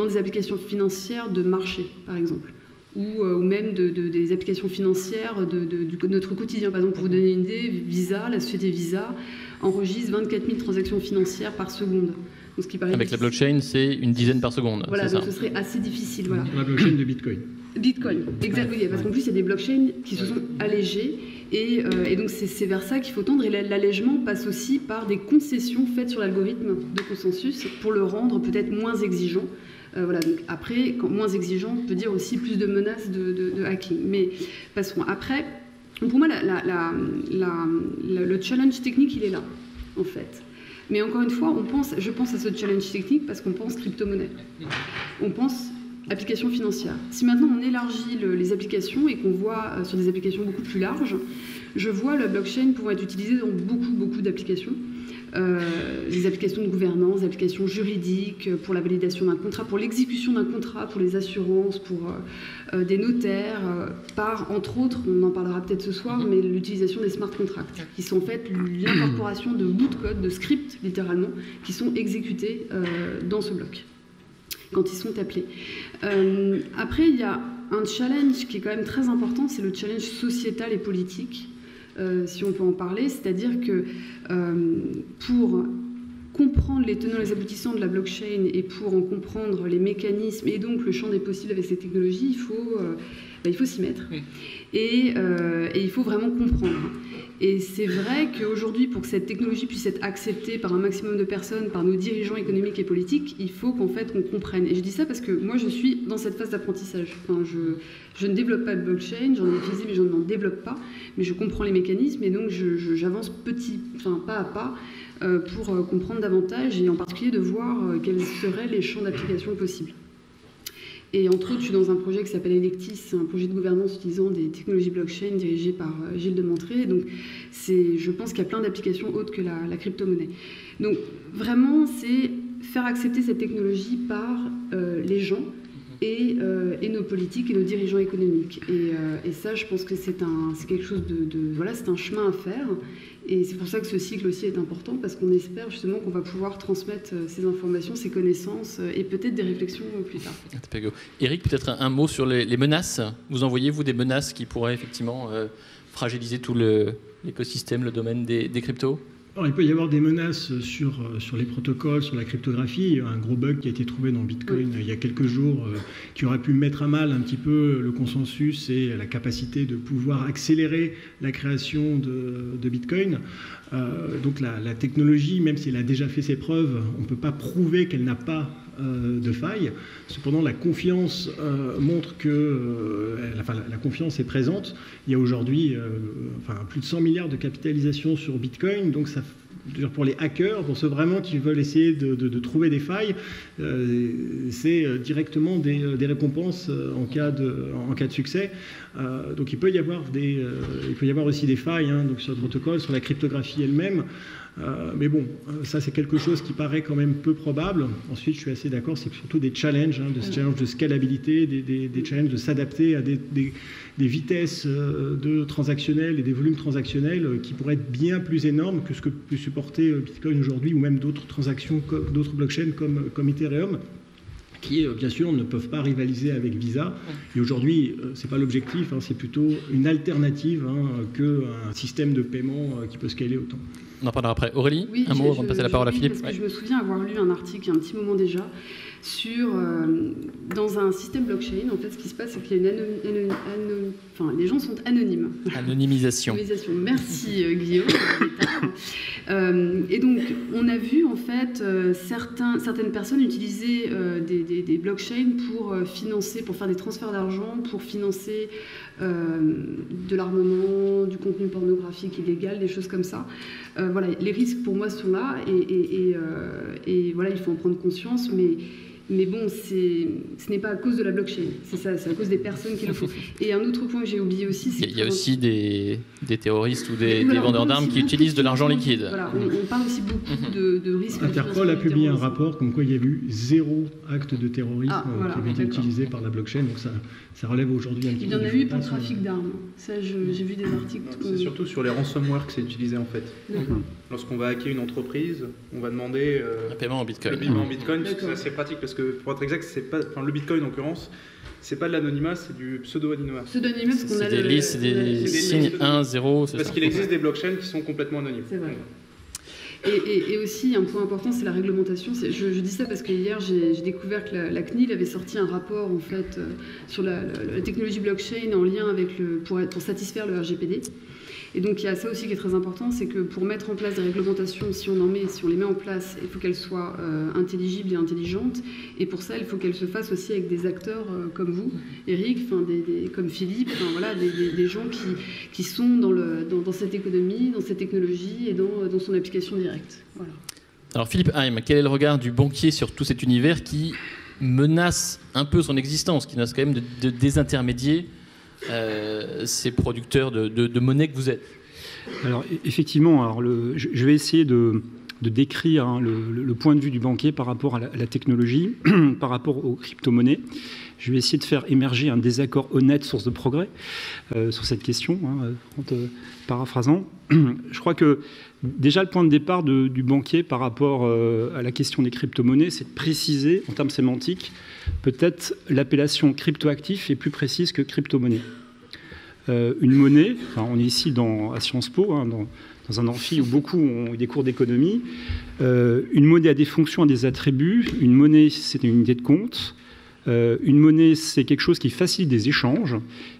des applications financières de marché, par exemple, ou même des applications financières de notre quotidien. Par exemple, pour vous donner une idée, Visa, la société Visa, enregistre 24 000 transactions financières par seconde. Donc, ce qui paraît avec difficile. la blockchain, c'est une dizaine par seconde. Voilà, c'est donc ça. ce serait assez difficile. Voilà. La blockchain de Bitcoin. Bitcoin, exactement. Parce qu'en plus, il y a des blockchains qui se sont allégées. Et donc, c'est vers ça qu'il faut tendre. Et l'allègement passe aussi par des concessions faites sur l'algorithme de consensus pour le rendre peut-être moins exigeant. Voilà, donc après, moins exigeant peut dire aussi plus de menaces de hacking. Mais passons. Après, pour moi, le challenge technique, il est là, en fait. Mais encore une fois, je pense à ce challenge technique parce qu'on pense crypto-monnaie. On pense applications financières. Si maintenant on élargit les applications et qu'on voit sur des applications beaucoup plus larges, je vois la blockchain pouvant être utilisée dans beaucoup d'applications. Les applications de gouvernance, les applications juridiques, pour la validation d'un contrat, pour l'exécution d'un contrat, pour les assurances, pour des notaires, entre autres, on en parlera peut-être ce soir, mais l'utilisation des smart contracts, qui sont en fait l'incorporation de bouts de code, de scripts littéralement, qui sont exécutés dans ce bloc, quand ils sont appelés. Après, il y a un challenge qui est quand même très important, c'est le challenge sociétal et politique. Si on peut en parler, c'est-à-dire que pour comprendre les tenants et les aboutissants de la blockchain et pour en comprendre les mécanismes et donc le champ des possibles avec ces technologies, il faut s'y mettre. Et il faut vraiment comprendre. Et c'est vrai qu'aujourd'hui, pour que cette technologie puisse être acceptée par un maximum de personnes, par nos dirigeants économiques et politiques, il faut qu'en fait on comprenne. Et je dis ça parce que moi je suis dans cette phase d'apprentissage. Enfin, je ne développe pas de blockchain, j'en ai utilisé mais je n'en développe pas, mais je comprends les mécanismes et donc j'avance pas à pas pour comprendre davantage et en particulier de voir quels seraient les champs d'application possibles. Et entre autres, je suis dans un projet qui s'appelle Electis, c'est un projet de gouvernance utilisant des technologies blockchain dirigé par Gilles de Montré. Donc, je pense qu'il y a plein d'applications autres que la crypto-monnaie. Donc, vraiment, c'est faire accepter cette technologie par les gens et nos politiques et nos dirigeants économiques. Et ça, je pense que c'est quelque chose c'est un chemin à faire. Et c'est pour ça que ce cycle aussi est important, parce qu'on espère justement qu'on va pouvoir transmettre ces informations, ces connaissances et peut-être des réflexions plus tard. Eric, peut-être un mot sur les menaces. Vous en voyez, vous, des menaces qui pourraient effectivement fragiliser tout l'écosystème, le domaine des cryptos ? Alors, il peut y avoir des menaces sur les protocoles, sur la cryptographie. Un gros bug qui a été trouvé dans Bitcoin il y a quelques jours qui aurait pu mettre à mal un petit peu le consensus et la capacité de pouvoir accélérer la création de Bitcoin. Donc la technologie, même si elle a déjà fait ses preuves, on ne peut pas prouver qu'elle n'a pas de faille. Cependant, la confiance montre que la confiance est présente. Il y a aujourd'hui plus de 100 milliards de capitalisation sur Bitcoin, donc ça, pour les hackers, pour ceux vraiment qui veulent essayer de trouver des failles, c'est directement des récompenses en cas de succès. Donc il peut y avoir aussi des failles donc sur le protocole, sur la cryptographie elle-même. Mais bon, ça c'est quelque chose qui paraît quand même peu probable. Ensuite, je suis assez d'accord, c'est surtout des challenges, challenges de scalabilité, des challenges de s'adapter à des vitesses de transactionnels et des volumes transactionnels qui pourraient être bien plus énormes que ce que peut supporter Bitcoin aujourd'hui ou même d'autres transactions, d'autres blockchains comme Ethereum, qui, bien sûr, ne peuvent pas rivaliser avec Visa. Et aujourd'hui, ce n'est pas l'objectif, c'est plutôt une alternative qu'un système de paiement qui peut scaler autant. On en parlera après. Aurélie, oui, un mot avant de passer la parole à Philippe. Parce que je me souviens avoir lu un article il y a un petit moment déjà dans un système blockchain, en fait, ce qui se passe, c'est qu'il y a les gens sont anonymes. Anonymisation. Merci Guillaume. Et donc, on a vu en fait certaines personnes utiliser des blockchains pour faire des transferts d'argent, pour financer de l'armement, du contenu pornographique illégal, des choses comme ça. Voilà, les risques pour moi sont là et voilà, il faut en prendre conscience, mais Mais bon, ce n'est pas à cause de la blockchain, c'est ça, c'est à cause des personnes qui le font. Et un autre point que j'ai oublié aussi, c'est il y a aussi des terroristes ou des vendeurs d'armes qui utilisent de l'argent liquide. Voilà, on parle aussi beaucoup de risques. Interpol a publié un rapport comme quoi il y avait eu 0 acte de terrorisme qui avait été utilisé par la blockchain, donc ça relève aujourd'hui un petit peu. Il y en a eu pour le trafic d'armes, ça j'ai vu des articles. C'est surtout sur les ransomware que c'est utilisé en fait. Lorsqu'on va hacker une entreprise, on va demander un paiement en bitcoin. Le paiement en bitcoin, c'est assez pratique parce que pour être exact, c'est pas, le bitcoin en l'occurrence, c'est pas de l'anonymat, c'est du pseudo-anonymat. Pseudo-anonymat parce qu'on a des listes, des signes 1, 0. Parce qu'il existe des blockchains qui sont complètement anonymes. C'est vrai. Et aussi, un point important, c'est la réglementation. Je dis ça parce que hier, j'ai découvert que la CNIL avait sorti un rapport en fait, sur la technologie blockchain en lien avec pour satisfaire le RGPD. Et donc il y a ça aussi qui est très important, c'est que pour mettre en place des réglementations, si on les met en place, il faut qu'elles soient intelligibles et intelligentes. Et pour ça, il faut qu'elles se fassent aussi avec des acteurs comme vous, Eric, comme Philippe, voilà, des gens qui sont dans cette économie, dans cette technologie et dans son application directe. Voilà. Alors Philippe Heim, quel est le regard du banquier sur tout cet univers qui menace un peu son existence, qui menace quand même de désintermédier ces producteurs de monnaie que vous êtes? Alors effectivement, je vais essayer de décrire le point de vue du banquier par rapport à la technologie, par rapport aux crypto-monnaies. Je vais essayer de faire émerger un désaccord honnête, source de progrès, sur cette question, en te paraphrasant. Je crois que déjà le point de départ du banquier par rapport à la question des crypto-monnaies, c'est de préciser, en termes sémantiques, peut-être l'appellation crypto-actif est plus précise que crypto-monnaie. Une monnaie, on est ici à Sciences Po, dans un amphi où beaucoup ont eu des cours d'économie, une monnaie a des fonctions, a des attributs. Une monnaie, c'est une unité de compte. Une monnaie, c'est quelque chose qui facilite des échanges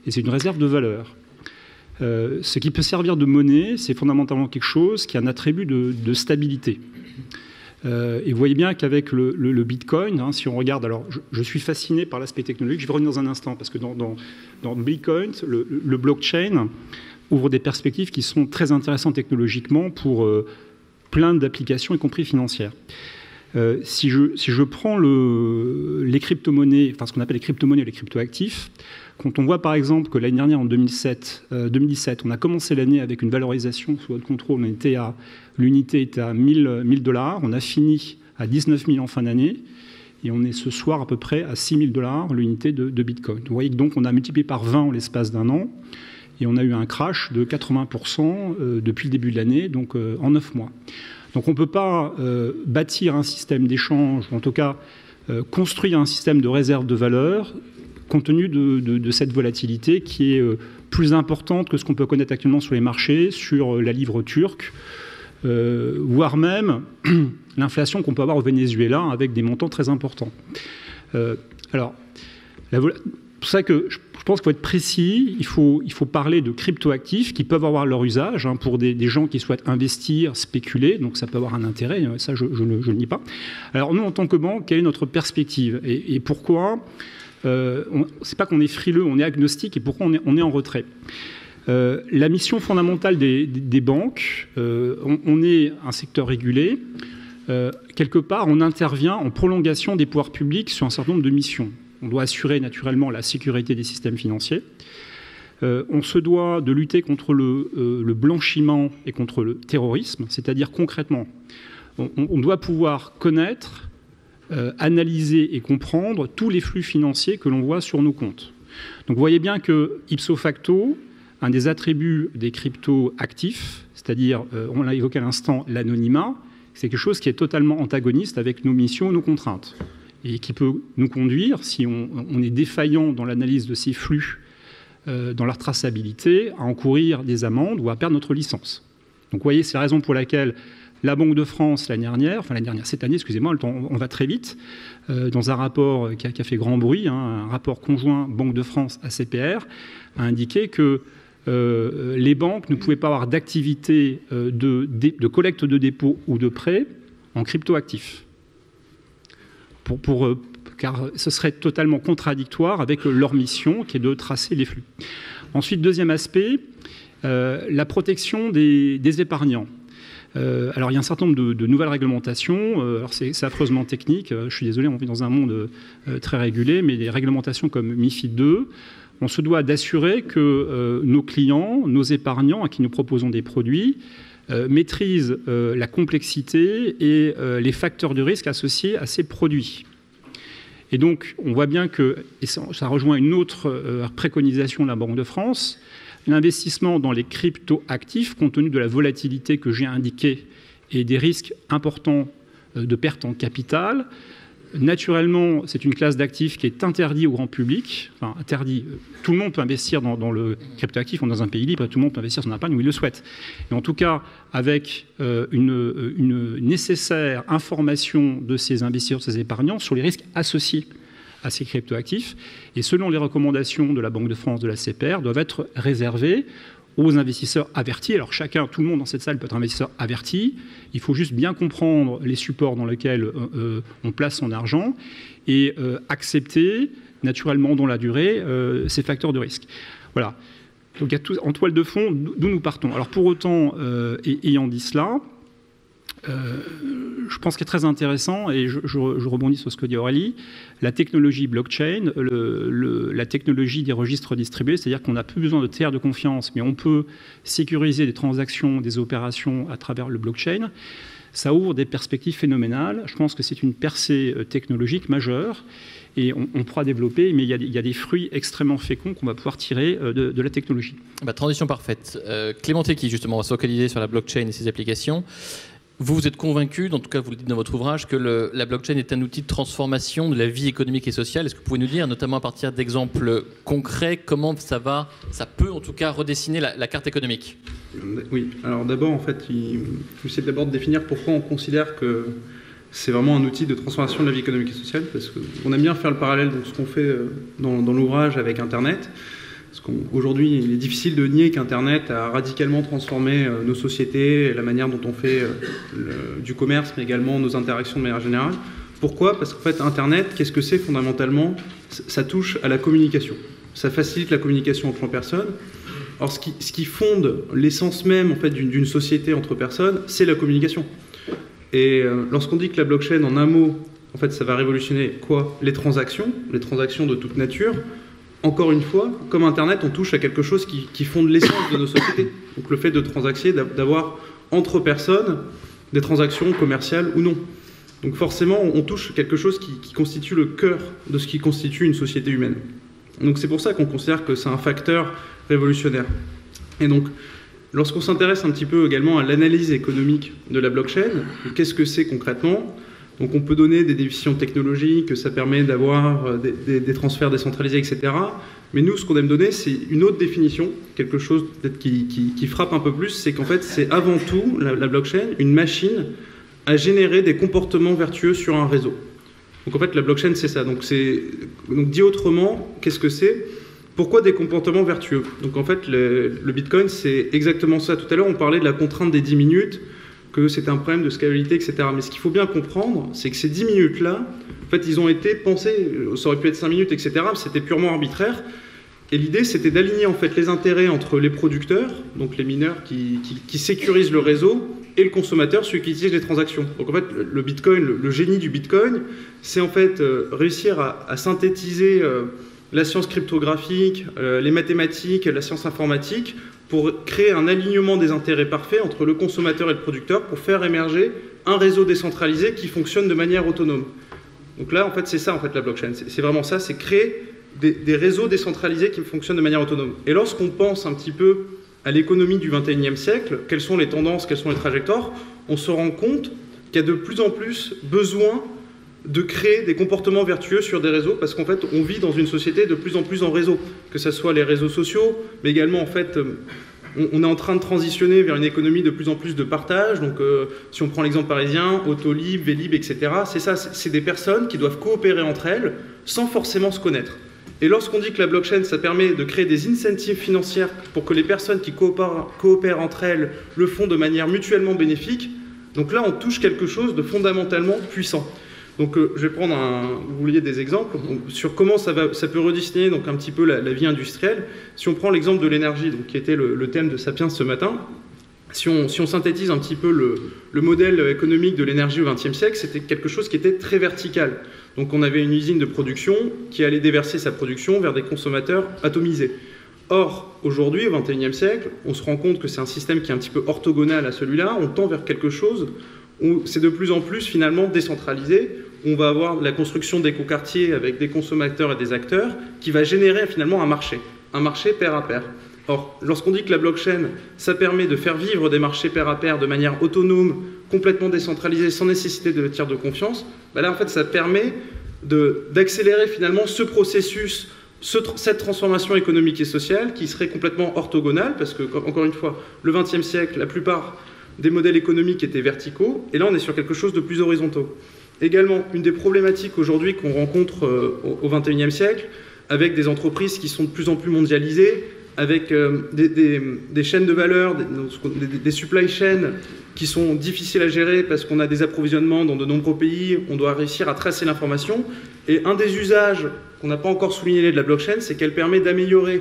et c'est une réserve de valeur. Ce qui peut servir de monnaie, c'est fondamentalement quelque chose qui a un attribut de stabilité. Et vous voyez bien qu'avec le Bitcoin, si on regarde, alors je suis fasciné par l'aspect technologique, je vais revenir dans un instant, parce que dans Bitcoin, le blockchain ouvre des perspectives qui sont très intéressantes technologiquement pour plein d'applications, y compris financières. Si je prends les crypto-monnaies, enfin ce qu'on appelle les crypto-monnaies et les crypto-actifs, quand on voit par exemple que l'année dernière, en 2017, on a commencé l'année avec une valorisation sous votre contrôle, l'unité était à 1000 $, on a fini à 19 000 en fin d'année, et on est ce soir à peu près à 6 000 $ l'unité de Bitcoin. Vous voyez que donc on a multiplié par 20 en l'espace d'un an, et on a eu un crash de 80% depuis le début de l'année, donc en 9 mois. Donc on ne peut pas bâtir un système d'échange, ou en tout cas construire un système de réserve de valeur, compte tenu de cette volatilité qui est plus importante que ce qu'on peut connaître actuellement sur les marchés, sur la livre turque, voire même l'inflation qu'on peut avoir au Venezuela avec des montants très importants. Alors, pour ça que je pense qu'il faut être précis, il faut parler de crypto-actifs qui peuvent avoir leur usage pour des gens qui souhaitent investir, spéculer, donc ça peut avoir un intérêt, ça je ne le nie pas. Alors nous, en tant que banque, quelle est notre perspective et pourquoi c'est pas qu'on est frileux, on est agnostique, et pourquoi on est en retrait. La mission fondamentale des banques, on est un secteur régulé, quelque part on intervient en prolongation des pouvoirs publics sur un certain nombre de missions. On doit assurer naturellement la sécurité des systèmes financiers. On se doit de lutter contre le blanchiment et contre le terrorisme, c'est-à-dire concrètement, on doit pouvoir connaître, analyser et comprendre tous les flux financiers que l'on voit sur nos comptes. Donc vous voyez bien que, ipso facto, un des attributs des crypto-actifs, c'est-à-dire, on l'a évoqué à l'instant, l'anonymat, c'est quelque chose qui est totalement antagoniste avec nos missions, nos contraintes, et qui peut nous conduire, si on est défaillant dans l'analyse de ces flux, dans leur traçabilité, à encourir des amendes ou à perdre notre licence. Donc vous voyez, c'est la raison pour laquelle la Banque de France, cette année, excusez-moi, on va très vite, dans un rapport qui a fait grand bruit, un rapport conjoint Banque de France-ACPR, a indiqué que les banques ne pouvaient pas avoir d'activité de collecte de dépôts ou de prêts en crypto-actifs. Car ce serait totalement contradictoire avec leur mission qui est de tracer les flux. Ensuite, deuxième aspect, la protection des épargnants. Alors il y a un certain nombre de nouvelles réglementations, alors c'est affreusement technique, je suis désolé, on vit dans un monde très régulé, mais des réglementations comme MiFID II, on se doit d'assurer que nos clients, nos épargnants à qui nous proposons des produits, maîtrisent la complexité et les facteurs de risque associés à ces produits. Et donc on voit bien que, et ça rejoint une autre préconisation de la Banque de France, l'investissement dans les crypto-actifs, compte tenu de la volatilité que j'ai indiquée et des risques importants de perte en capital, naturellement, c'est une classe d'actifs qui est interdite au grand public. Enfin, interdit. Tout le monde peut investir dans le crypto-actif. On est dans un pays libre, tout le monde peut investir son épargne où il le souhaite. Et en tout cas, avec une nécessaire information de ces investisseurs, de ces épargnants sur les risques associés à ces cryptoactifs, et selon les recommandations de la Banque de France, de la CPR, doivent être réservés aux investisseurs avertis. Alors chacun, tout le monde dans cette salle peut être investisseur averti. Il faut juste bien comprendre les supports dans lesquels on place son argent et accepter naturellement dans la durée ces facteurs de risque. Voilà. Donc il y a tout, en toile de fond d'où nous partons. Alors pour autant, ayant dit cela, je pense qu'il est très intéressant, et je rebondis sur ce que dit Aurélie, la technologie blockchain, la technologie des registres distribués, c'est-à-dire qu'on n'a plus besoin de tiers de confiance, mais on peut sécuriser des transactions, des opérations à travers le blockchain. Ça ouvre des perspectives phénoménales. Je pense que c'est une percée technologique majeure, et on pourra développer, mais il y a des fruits extrêmement féconds qu'on va pouvoir tirer de la technologie. Transition parfaite. Clément Téqui, justement, va se focaliser sur la blockchain et ses applications. Vous êtes convaincu, en tout cas vous le dites dans votre ouvrage, que la blockchain est un outil de transformation de la vie économique et sociale. Est-ce que vous pouvez nous dire, notamment à partir d'exemples concrets, comment ça peut en tout cas redessiner la carte économique? Oui, alors d'abord en fait, il faut essayer d'abord de définir pourquoi on considère que c'est vraiment un outil de transformation de la vie économique et sociale, parce qu'on aime bien faire le parallèle de ce qu'on fait dans l'ouvrage avec Internet. Aujourd'hui, il est difficile de nier qu'Internet a radicalement transformé nos sociétés, la manière dont on fait du commerce, mais également nos interactions de manière générale. Pourquoi? Parce qu'en fait, Internet, qu'est-ce que c'est fondamentalement? Ça touche à la communication. Ça facilite la communication entre personnes. Alors, ce qui fonde l'essence même en fait, d'une société entre personnes, c'est la communication. Et lorsqu'on dit que la blockchain, en un mot, en fait, ça va révolutionner quoi? Les transactions de toute nature. Encore une fois, comme Internet, on touche à quelque chose qui fonde l'essence de nos sociétés. Donc le fait de transacter, d'avoir entre personnes des transactions commerciales ou non. Donc forcément, on touche quelque chose qui constitue le cœur de ce qui constitue une société humaine. Donc c'est pour ça qu'on considère que c'est un facteur révolutionnaire. Et donc, lorsqu'on s'intéresse un petit peu également à l'analyse économique de la blockchain, qu'est-ce que c'est concrètement ? Donc on peut donner des définitions technologiques, que ça permet d'avoir des transferts décentralisés, etc. Mais nous, ce qu'on aime donner, c'est une autre définition, quelque chose peut-être qui frappe un peu plus, c'est qu'en fait, c'est avant tout, la blockchain, une machine à générer des comportements vertueux sur un réseau. Donc en fait, la blockchain, c'est ça. Donc dit autrement, qu'est-ce que c'est ? Pourquoi des comportements vertueux ? Donc en fait, le Bitcoin, c'est exactement ça. Tout à l'heure, on parlait de la contrainte des 10 minutes, que c'était un problème de scalabilité, etc. Mais ce qu'il faut bien comprendre, c'est que ces 10 minutes-là, en fait, ils ont été pensés, ça aurait pu être 5 minutes, etc., mais c'était purement arbitraire. Et l'idée, c'était d'aligner en fait les intérêts entre les producteurs, donc les mineurs qui sécurisent le réseau, et le consommateur, celui qui utilise les transactions. Donc en fait, le Bitcoin, le génie du Bitcoin, c'est en fait réussir à synthétiser la science cryptographique, les mathématiques, la science informatique, pour créer un alignement des intérêts parfait entre le consommateur et le producteur pour faire émerger un réseau décentralisé qui fonctionne de manière autonome. Donc là, en fait, c'est ça, en fait, la blockchain. C'est vraiment ça, c'est créer des réseaux décentralisés qui fonctionnent de manière autonome. Et lorsqu'on pense un petit peu à l'économie du XXIe siècle, quelles sont les tendances, quelles sont les trajectoires, on se rend compte qu'il y a de plus en plus besoin de créer des comportements vertueux sur des réseaux, parce qu'en fait, on vit dans une société de plus en plus en réseau, que ce soit les réseaux sociaux, mais également, en fait, on est en train de transitionner vers une économie de plus en plus de partage. Donc, si on prend l'exemple parisien, Autolib, Vélib, etc., c'est ça, c'est des personnes qui doivent coopérer entre elles sans forcément se connaître. Et lorsqu'on dit que la blockchain, ça permet de créer des incentives financières pour que les personnes qui coopèrent entre elles le font de manière mutuellement bénéfique, donc là, on touche quelque chose de fondamentalement puissant. Donc je vais prendre vous vouliez des exemples sur comment ça peut redessiner donc un petit peu la vie industrielle. Si on prend l'exemple de l'énergie, donc qui était le thème de Sapiens ce matin, si on synthétise un petit peu le modèle économique de l'énergie au XXe siècle, c'était quelque chose qui était très vertical. Donc on avait une usine de production qui allait déverser sa production vers des consommateurs atomisés. Or, aujourd'hui, au XXIe siècle, on se rend compte que c'est un système qui est un petit peu orthogonal à celui-là. On tend vers quelque chose où c'est de plus en plus finalement décentralisé. On va avoir la construction d'écoquartiers avec des consommateurs et des acteurs qui va générer finalement un marché pair à pair. Or, lorsqu'on dit que la blockchain, ça permet de faire vivre des marchés pair à pair de manière autonome, complètement décentralisée, sans nécessité de tiers de confiance, là, en fait, ça permet d'accélérer finalement ce processus, cette transformation économique et sociale qui serait complètement orthogonale, parce que, encore une fois, le XXe siècle, la plupart des modèles économiques étaient verticaux, et là, on est sur quelque chose de plus horizontal. Également, une des problématiques aujourd'hui qu'on rencontre au XXIe siècle, avec des entreprises qui sont de plus en plus mondialisées, avec des chaînes de valeur, des supply chains qui sont difficiles à gérer parce qu'on a des approvisionnements dans de nombreux pays, on doit réussir à tracer l'information. Et un des usages qu'on n'a pas encore souligné de la blockchain, c'est qu'elle permet d'améliorer,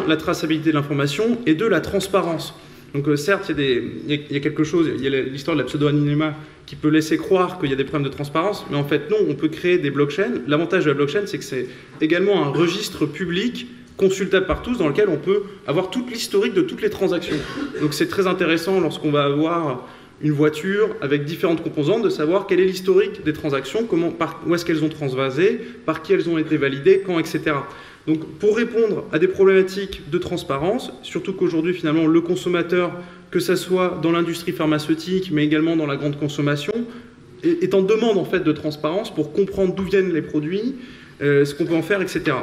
la traçabilité de l'information, et la transparence. Donc certes, il y a quelque chose, il y a l'histoire de la pseudo-anonymat qui peut laisser croire qu'il y a des problèmes de transparence, mais en fait non, on peut créer des blockchains. L'avantage de la blockchain, c'est que c'est également un registre public consultable par tous, dans lequel on peut avoir toute l'historique de toutes les transactions. Donc c'est très intéressant lorsqu'on va avoir une voiture avec différentes composantes, de savoir quel est l'historique des transactions, où est-ce qu'elles ont transvasé, par qui elles ont été validées, quand, etc. Donc pour répondre à des problématiques de transparence, surtout qu'aujourd'hui finalement le consommateur, que ce soit dans l'industrie pharmaceutique, mais également dans la grande consommation, est en demande en fait de transparence pour comprendre d'où viennent les produits, ce qu'on peut en faire, etc.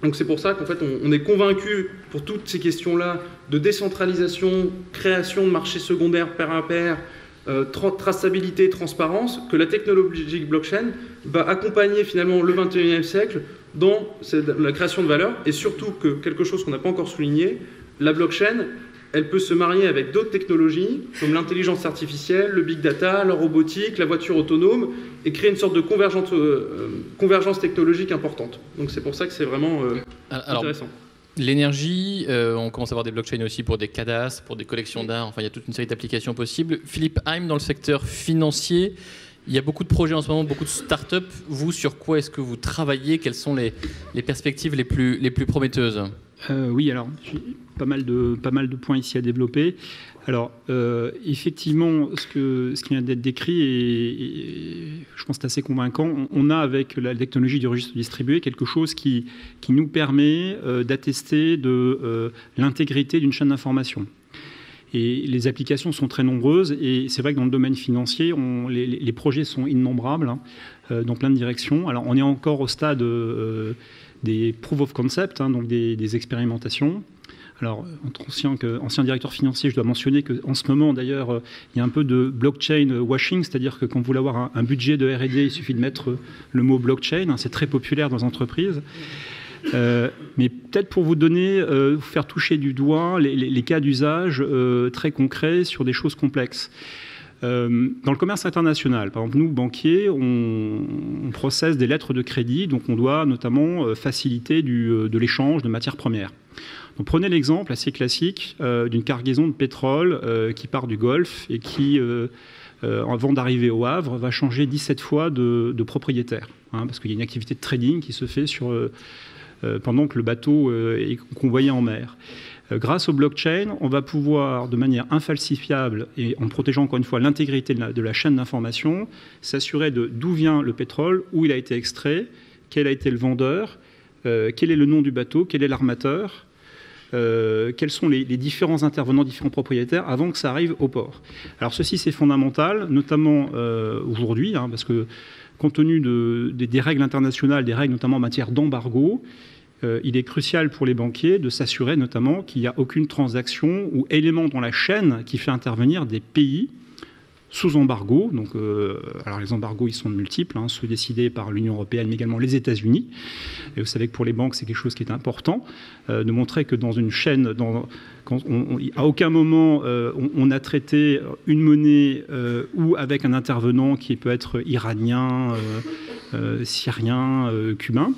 Donc c'est pour ça qu'en fait on est convaincu pour toutes ces questions-là de décentralisation, création de marchés secondaires pair à pair, traçabilité, transparence, que la technologie blockchain va accompagner finalement le XXIe siècle dans la création de valeur, et surtout que quelque chose qu'on n'a pas encore souligné, la blockchain, elle peut se marier avec d'autres technologies, comme l'intelligence artificielle, le big data, la robotique, la voiture autonome, et créer une sorte de convergence technologique importante. Donc c'est pour ça que c'est vraiment intéressant. L'énergie, on commence à avoir des blockchains aussi pour des cadastres, pour des collections d'art, enfin il y a toute une série d'applications possibles. Philippe Heim, dans le secteur financier, il y a beaucoup de projets en ce moment, beaucoup de start-up. Vous, sur quoi est-ce que vous travaillez? Quelles sont les perspectives les plus prometteuses? Oui, alors, pas mal de points ici à développer. Alors, effectivement, ce qui vient d'être décrit, et je pense que c'est assez convaincant, on a avec la technologie du registre distribué quelque chose qui nous permet d'attester de l'intégrité d'une chaîne d'information. Et les applications sont très nombreuses, et c'est vrai que dans le domaine financier, les projets sont innombrables, dans plein de directions. Alors, on est encore au stade des proof of concept, donc des expérimentations. Alors, entre ancien directeur financier, je dois mentionner qu'en ce moment, d'ailleurs, il y a un peu de blockchain washing, c'est-à-dire que quand vous voulez avoir un budget de R&D, il suffit de mettre le mot blockchain, c'est très populaire dans les entreprises. Mais peut-être pour vous faire toucher du doigt les cas d'usage très concrets sur des choses complexes. Dans le commerce international, par exemple, nous, banquiers, on processe des lettres de crédit, donc on doit notamment faciliter de l'échange de matières premières. Donc prenez l'exemple assez classique d'une cargaison de pétrole qui part du Golfe et qui, avant d'arriver au Havre, va changer 17 fois de propriétaire, parce qu'il y a une activité de trading qui se fait pendant que le bateau est convoyé en mer. Grâce au blockchain, on va pouvoir, de manière infalsifiable et en protégeant encore une fois l'intégrité de la chaîne d'information, s'assurer d'où vient le pétrole, où il a été extrait, quel a été le vendeur, quel est le nom du bateau, quel est l'armateur, quels sont les différents intervenants, différents propriétaires avant que ça arrive au port. Alors ceci c'est fondamental, notamment aujourd'hui, parce que compte tenu des règles internationales, des règles notamment en matière d'embargo, il est crucial pour les banquiers de s'assurer notamment qu'il n'y a aucune transaction ou élément dans la chaîne qui fait intervenir des pays sous embargo. Donc, alors les embargos, ils sont multiples, ceux décidés par l'Union européenne, mais également les États-Unis. Et vous savez que pour les banques, c'est quelque chose qui est important, de montrer que dans une chaîne, à aucun moment on a traité une monnaie ou avec un intervenant qui peut être iranien, syrien, cubain.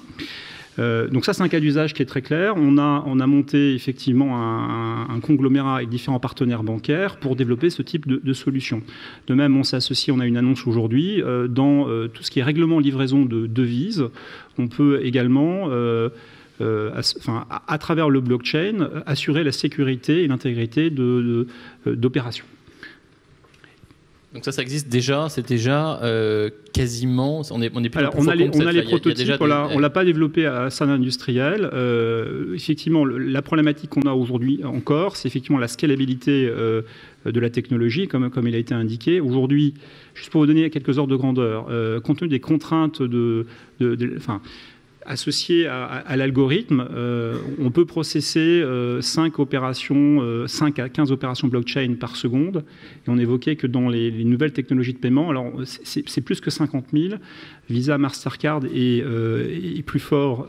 Donc ça, c'est un cas d'usage qui est très clair. On a monté effectivement un conglomérat avec différents partenaires bancaires pour développer ce type de solution. De même, on s'est associé, on a une annonce aujourd'hui, dans tout ce qui est règlement livraison de devises. On peut également, à travers le blockchain, assurer la sécurité et l'intégrité d'opérations. Donc ça existe déjà, c'est déjà quasiment, on est plus. Alors on a les prototypes, on l'a pas développé à salle industrielle. Effectivement, la problématique qu'on a aujourd'hui encore, c'est effectivement la scalabilité de la technologie, comme il a été indiqué. Aujourd'hui, juste pour vous donner quelques ordres de grandeur, compte tenu des contraintes associé à l'algorithme, on peut processer 5 à 15 opérations blockchain par seconde. Et on évoquait que dans les nouvelles technologies de paiement, alors c'est plus que 50 000. Visa, Mastercard et plus fort,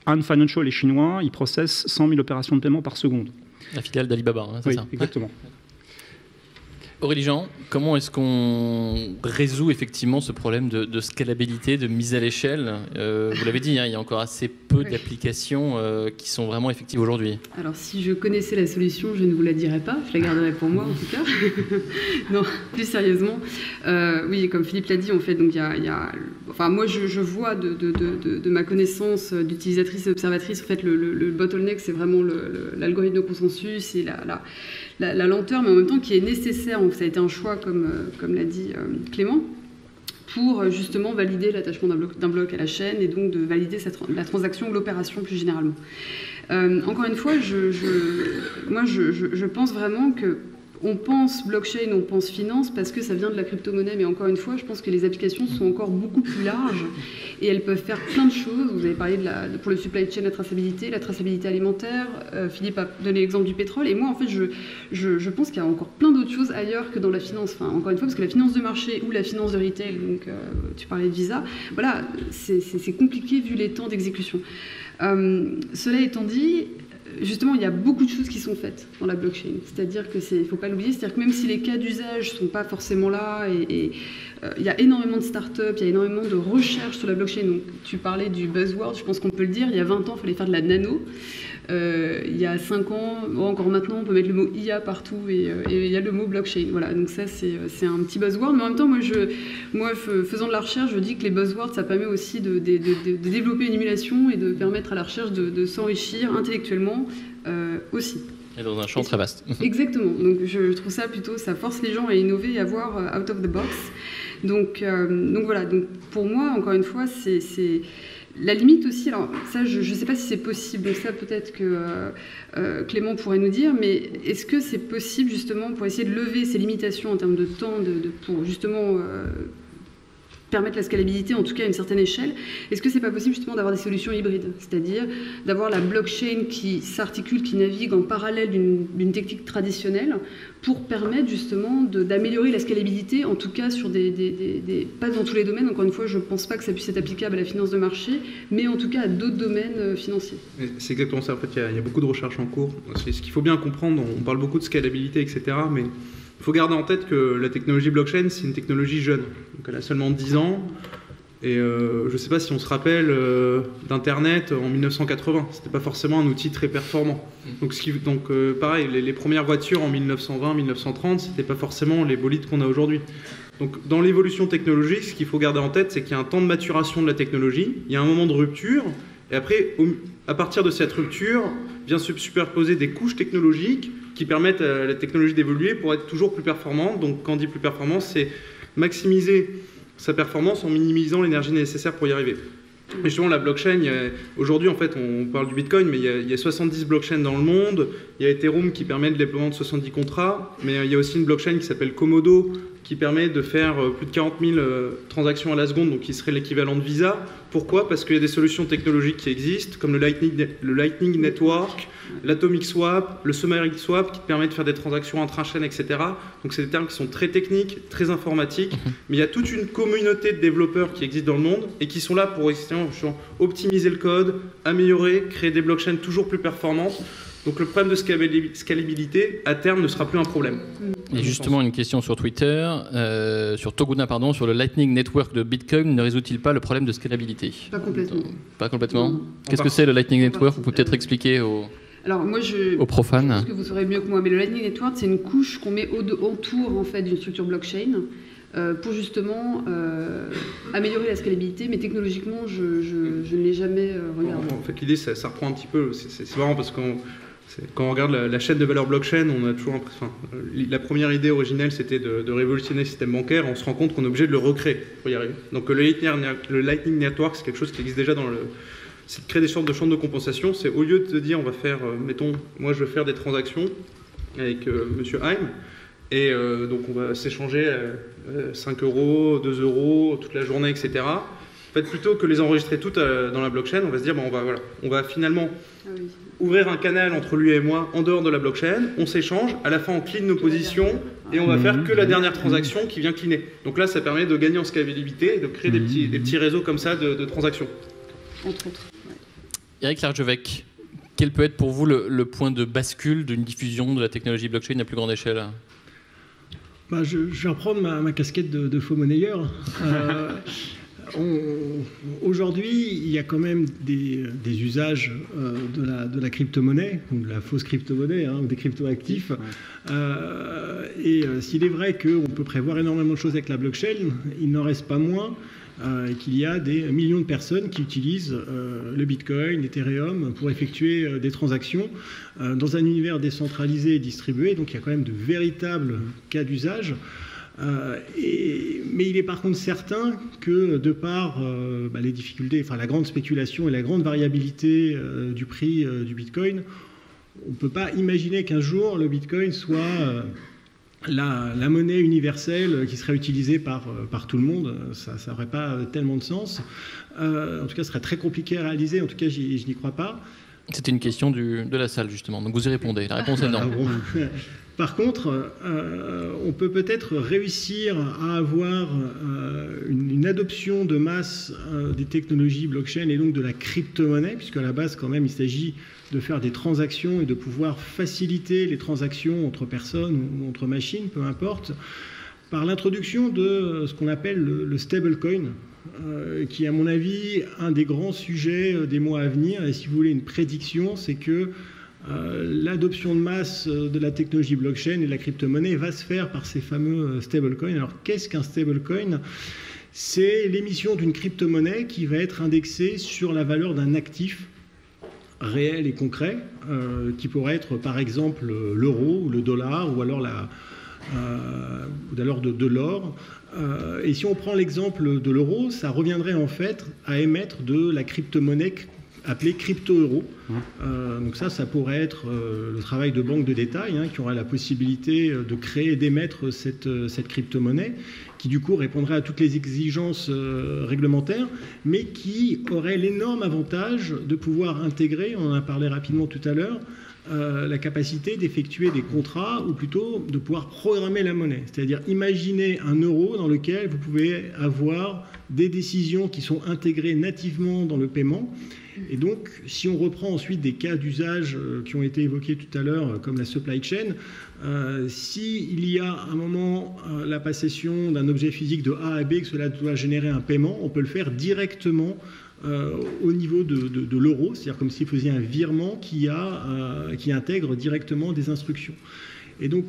Ant Financial et chinois, ils processent 100 000 opérations de paiement par seconde. La filiale d'Alibaba, hein, c'est ça? Exactement. Aurélie Jean, comment est-ce qu'on résout effectivement ce problème de scalabilité, de mise à l'échelle? Vous l'avez dit, hein, il y a encore assez peu d'applications qui sont vraiment effectives aujourd'hui. Alors si je connaissais la solution, je ne vous la dirais pas, je la garderais pour moi en tout cas. Non, plus sérieusement, oui, comme Philippe l'a dit, en fait, donc enfin moi je vois de ma connaissance d'utilisatrice et observatrice, en fait, le bottleneck, c'est vraiment l'algorithme de consensus et la lenteur, mais en même temps qui est nécessaire. Donc ça a été un choix, comme l'a dit Clément, pour justement valider l'attachement d'un bloc à la chaîne et donc de valider la transaction ou l'opération plus généralement. Encore une fois, moi je pense vraiment que on pense blockchain, on pense finance parce que ça vient de la crypto-monnaie, mais encore une fois, je pense que les applications sont encore beaucoup plus larges et elles peuvent faire plein de choses. Vous avez parlé pour le supply chain, la traçabilité alimentaire. Philippe a donné l'exemple du pétrole. Et moi, en fait, je pense qu'il y a encore plein d'autres choses ailleurs que dans la finance. Enfin, encore une fois, parce que la finance de marché ou la finance de retail, donc tu parlais de Visa, voilà, c'est compliqué vu les temps d'exécution. Cela étant dit, justement, il y a beaucoup de choses qui sont faites dans la blockchain. C'est-à-dire que il ne faut pas l'oublier, c'est-à-dire que même si les cas d'usage ne sont pas forcément là, et il y a énormément de startups, il y a énormément de recherches sur la blockchain. Donc, tu parlais du buzzword, je pense qu'on peut le dire. Il y a 20 ans, il fallait faire de la nano. Il y a 5 ans, encore maintenant, on peut mettre le mot IA partout et il y a le mot blockchain. Voilà, donc ça, c'est un petit buzzword. Mais en même temps, moi, faisant de la recherche, je dis que les buzzwords, ça permet aussi de développer une émulation et de permettre à la recherche de s'enrichir intellectuellement aussi. Et dans un champ très vaste. Exactement. Donc je trouve ça plutôt, ça force les gens à innover et à voir out of the box. Donc voilà, donc pour moi, encore une fois, c'est la limite aussi. Alors ça, je ne sais pas si c'est possible, donc ça peut-être que Clément pourrait nous dire, mais est-ce que c'est possible justement pour essayer de lever ces limitations en termes de temps, pour justement permettre la scalabilité, en tout cas à une certaine échelle. Est-ce que c'est pas possible justement d'avoir des solutions hybrides, c'est-à-dire d'avoir la blockchain qui s'articule, qui navigue en parallèle d'une technique traditionnelle pour permettre justement d'améliorer la scalabilité, en tout cas sur pas dans tous les domaines. Encore une fois, je ne pense pas que ça puisse être applicable à la finance de marché, mais en tout cas à d'autres domaines financiers. C'est exactement ça. En fait, il y a beaucoup de recherches en cours. C'est ce qu'il faut bien comprendre. On parle beaucoup de scalabilité, etc., mais il faut garder en tête que la technologie blockchain, c'est une technologie jeune. Donc elle a seulement 10 ans. Et je ne sais pas si on se rappelle d'Internet en 1980. Ce n'était pas forcément un outil très performant. Donc pareil, les premières voitures en 1920-1930, ce n'était pas forcément les bolides qu'on a aujourd'hui. Donc dans l'évolution technologique, ce qu'il faut garder en tête, c'est qu'il y a un temps de maturation de la technologie, il y a un moment de rupture, et après, à partir de cette rupture, vient se superposer des couches technologiques qui permettent à la technologie d'évoluer pour être toujours plus performante. Donc quand on dit plus performance, c'est maximiser sa performance en minimisant l'énergie nécessaire pour y arriver. Et justement, la blockchain, aujourd'hui, en fait, on parle du Bitcoin, mais il y a 70 blockchains dans le monde. Il y a Ethereum qui permet le déploiement de 70 contrats, mais il y a aussi une blockchain qui s'appelle Komodo, qui permet de faire plus de 40 000 transactions à la seconde, donc qui serait l'équivalent de Visa. Pourquoi? Parce qu'il y a des solutions technologiques qui existent, comme le Lightning Network, l'Atomic Swap, le Summary Swap, qui te permet de faire des transactions intra-chaînes, etc. Donc c'est des termes qui sont très techniques, très informatiques, mais il y a toute une communauté de développeurs qui existent dans le monde et qui sont là pour optimiser le code, améliorer, créer des blockchains toujours plus performantes. Donc le problème de scalabilité, à terme, ne sera plus un problème. Et justement, une question sur Twitter, sur Toguna, pardon, sur le Lightning Network de Bitcoin, ne résout-il pas le problème de scalabilité? Pas complètement. Pas complètement. Qu'est-ce que c'est le Lightning Network? Vous pouvez peut-être expliquer Alors moi, aux profanes. Je pense que vous saurez mieux que moi, mais le Lightning Network, c'est une couche qu'on met autour en fait d'une structure blockchain pour justement améliorer la scalabilité, mais technologiquement, je ne l'ai jamais regardé. En fait, l'idée, ça reprend un petit peu. C'est marrant parce que quand on regarde la chaîne de valeur blockchain, on a toujours la première idée originelle, c'était de révolutionner le système bancaire. On se rend compte qu'on est obligé de le recréer pour y arriver. Donc le Lightning Network, c'est quelque chose qui existe déjà c'est de créer des sortes de champs de compensation. C'est au lieu de te dire, on va faire, mettons, moi je veux faire des transactions avec Monsieur Haim, et donc on va s'échanger 5 euros, 2 euros, toute la journée, etc. En fait, plutôt que les enregistrer toutes dans la blockchain, on va se dire, on va finalement ouvrir un canal entre lui et moi en dehors de la blockchain, on s'échange, à la fin on clean nos positions et on va faire que la dernière transaction qui vient cleaner. Donc là, ça permet de gagner en scalabilité et de créer des petits réseaux comme ça de transactions. Entre autres. Eric Largevêque, quel peut être pour vous le point de bascule d'une diffusion de la technologie blockchain à plus grande échelle? Je vais reprendre ma casquette de faux monnayeur. Aujourd'hui, il y a quand même des usages de la crypto-monnaie, ou de la fausse crypto-monnaie, ou des crypto-actifs. Et s'il est vrai qu'on peut prévoir énormément de choses avec la blockchain, il n'en reste pas moins qu'il y a des millions de personnes qui utilisent le Bitcoin, l'Ethereum pour effectuer des transactions dans un univers décentralisé et distribué. Donc il y a quand même de véritables cas d'usage. Mais il est par contre certain que de par les difficultés, la grande spéculation et la grande variabilité du prix du Bitcoin, on ne peut pas imaginer qu'un jour le Bitcoin soit la monnaie universelle qui serait utilisée par tout le monde. Ça n'aurait pas tellement de sens. En tout cas, ce serait très compliqué à réaliser. En tout cas, je n'y crois pas. C'était une question de la salle, justement. Donc vous y répondez. La réponse est non. Par contre, on peut peut-être réussir à avoir une adoption de masse des technologies blockchain et donc de la crypto-monnaie, puisque à la base, quand même, il s'agit de faire des transactions et de pouvoir faciliter les transactions entre personnes ou entre machines, peu importe, par l'introduction de ce qu'on appelle le stablecoin, qui est à mon avis un des grands sujets des mois à venir. Et si vous voulez une prédiction, c'est que l'adoption de masse de la technologie blockchain et de la crypto-monnaie va se faire par ces fameux stablecoins. Alors qu'est-ce qu'un stablecoin? C'est l'émission d'une crypto-monnaie qui va être indexée sur la valeur d'un actif réel et concret, qui pourrait être par exemple l'euro ou le dollar ou alors de l'or. Et si on prend l'exemple de l'euro, ça reviendrait en fait à émettre de la crypto-monnaie appelée crypto-euro. Donc ça pourrait être le travail de banques de détail qui aura la possibilité de créer et d'émettre cette crypto-monnaie, qui du coup répondrait à toutes les exigences réglementaires, mais qui aurait l'énorme avantage de pouvoir intégrer, on en a parlé rapidement tout à l'heure, la capacité d'effectuer des contrats, ou plutôt de pouvoir programmer la monnaie. C'est-à-dire imaginer un euro dans lequel vous pouvez avoir des décisions qui sont intégrées nativement dans le paiement. Et donc, si on reprend ensuite des cas d'usage qui ont été évoqués tout à l'heure, comme la supply chain, s'il y a à un moment la passation d'un objet physique de A à B, que cela doit générer un paiement, on peut le faire directement au niveau de l'euro, c'est-à-dire comme s'il faisait un virement qui intègre directement des instructions. Et donc,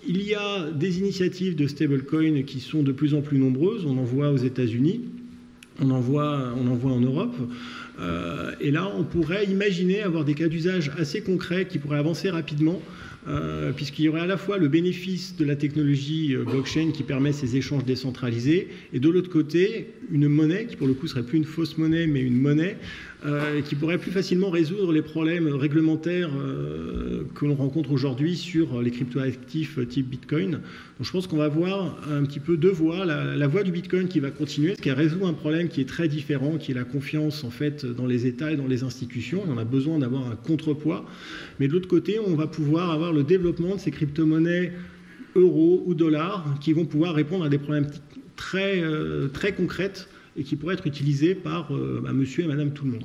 il y a des initiatives de stablecoin qui sont de plus en plus nombreuses. On en voit aux États-Unis, on en voit en Europe. Et là, on pourrait imaginer avoir des cas d'usage assez concrets qui pourraient avancer rapidement, puisqu'il y aurait à la fois le bénéfice de la technologie blockchain qui permet ces échanges décentralisés, et de l'autre côté, une monnaie qui pour le coup serait plus une fausse monnaie, mais une monnaie qui pourrait plus facilement résoudre les problèmes réglementaires que l'on rencontre aujourd'hui sur les cryptoactifs type Bitcoin. Donc je pense qu'on va voir un petit peu deux voies. La voie du Bitcoin qui va continuer, ce qui résout un problème qui est très différent, qui est la confiance en fait dans les États et dans les institutions. On a besoin d'avoir un contrepoids. Mais de l'autre côté, on va pouvoir avoir le développement de ces crypto-monnaies euros ou dollars qui vont pouvoir répondre à des problématiques très concrètes et qui pourraient être utilisées par monsieur et madame tout le monde.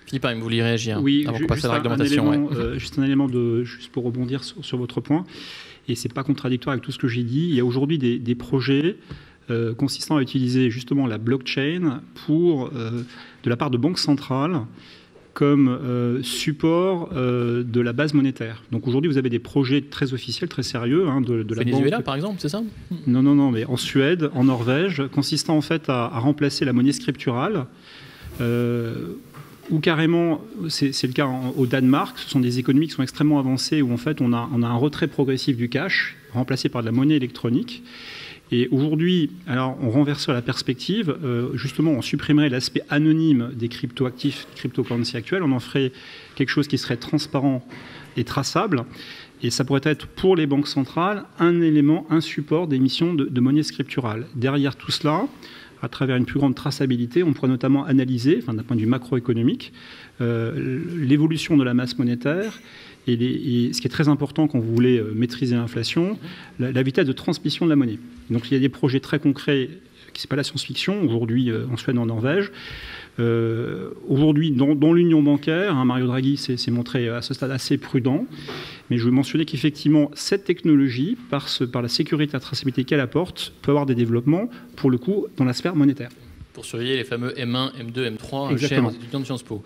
Philippe, vous vouliez réagir avant qu'on passe à la réglementation. Juste un élément juste pour rebondir sur votre point. et ce n'est pas contradictoire avec tout ce que j'ai dit. Il y a aujourd'hui des projets consistant à utiliser justement la blockchain de la part de banques centrales comme support de la base monétaire. Donc aujourd'hui, vous avez des projets très officiels, très sérieux de la Venezuela, banque. par exemple, c'est ça? Non, mais en Suède, en Norvège, consistant en fait à remplacer la monnaie scripturale, ou carrément, c'est le cas au Danemark, ce sont des économies qui sont extrêmement avancées, où en fait on a un retrait progressif du cash, remplacé par de la monnaie électronique. Et aujourd'hui, alors on renverserait la perspective, justement on supprimerait l'aspect anonyme des cryptoactifs, cryptocurrency actuels, on en ferait quelque chose qui serait transparent et traçable, et ça pourrait être pour les banques centrales un élément, un support d'émission de monnaie scripturale. Derrière tout cela, à travers une plus grande traçabilité, on pourrait notamment analyser, d'un point de vue macroéconomique, l'évolution de la masse monétaire, et ce qui est très important quand vous voulez maîtriser l'inflation, la vitesse de transmission de la monnaie. Donc il y a des projets très concrets, qui n'est pas la science-fiction, aujourd'hui en Suède, en Norvège. Aujourd'hui, dans l'union bancaire, Mario Draghi s'est montré à ce stade assez prudent, mais je veux mentionner qu'effectivement, cette technologie, par la sécurité et la traçabilité qu'elle apporte, peut avoir des développements, pour le coup, dans la sphère monétaire. Pour surveiller les fameux M1, M2, M3, chers étudiants de Sciences Po.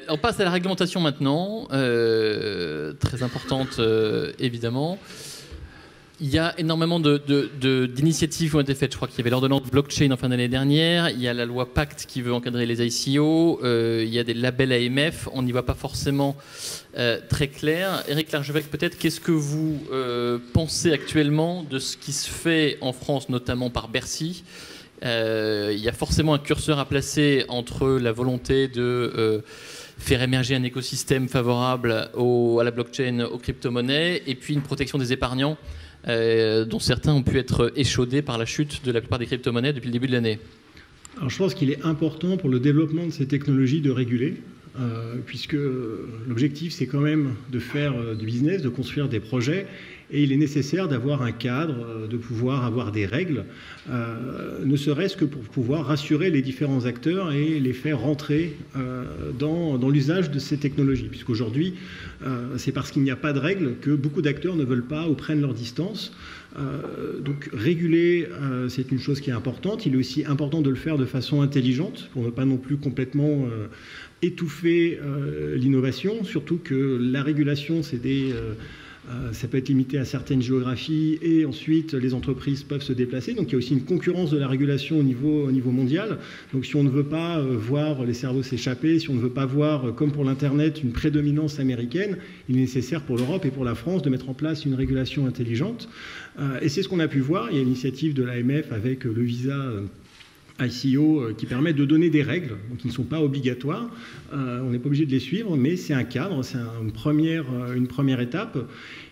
On passe à la réglementation maintenant, très importante évidemment. Il y a énormément d'initiatives qui ont été faites. Je crois qu'il y avait l'ordonnance blockchain en fin d'année dernière. Il y a la loi Pacte qui veut encadrer les ICO. Il y a des labels AMF. On n'y voit pas forcément très clair. Éric Largevêque, peut-être, qu'est-ce que vous pensez actuellement de ce qui se fait en France, notamment par Bercy? Il y a forcément un curseur à placer entre la volonté de faire émerger un écosystème favorable à la blockchain, aux crypto-monnaies, et puis une protection des épargnants, dont certains ont pu être échaudés par la chute de la plupart des crypto-monnaies depuis le début de l'année. Alors je pense qu'il est important pour le développement de ces technologies de réguler, puisque l'objectif c'est quand même de faire du business, de construire des projets, et il est nécessaire d'avoir un cadre, de pouvoir avoir des règles, ne serait-ce que pour pouvoir rassurer les différents acteurs et les faire rentrer dans l'usage de ces technologies. Puisqu'aujourd'hui, c'est parce qu'il n'y a pas de règles que beaucoup d'acteurs ne veulent pas ou prennent leur distance. Donc réguler, c'est une chose qui est importante. Il est aussi important de le faire de façon intelligente, pour ne pas non plus complètement étouffer l'innovation, surtout que la régulation, ça peut être limité à certaines géographies, et ensuite les entreprises peuvent se déplacer. Donc il y a aussi une concurrence de la régulation au niveau mondial. Donc si on ne veut pas voir les cerveaux s'échapper, si on ne veut pas voir, comme pour l'Internet, une prédominance américaine, il est nécessaire pour l'Europe et pour la France de mettre en place une régulation intelligente. Et c'est ce qu'on a pu voir. Il y a l'initiative de l'AMF avec le visa ICO qui permet de donner des règles qui ne sont pas obligatoires. On n'est pas obligé de les suivre, mais c'est un cadre, c'est une première étape.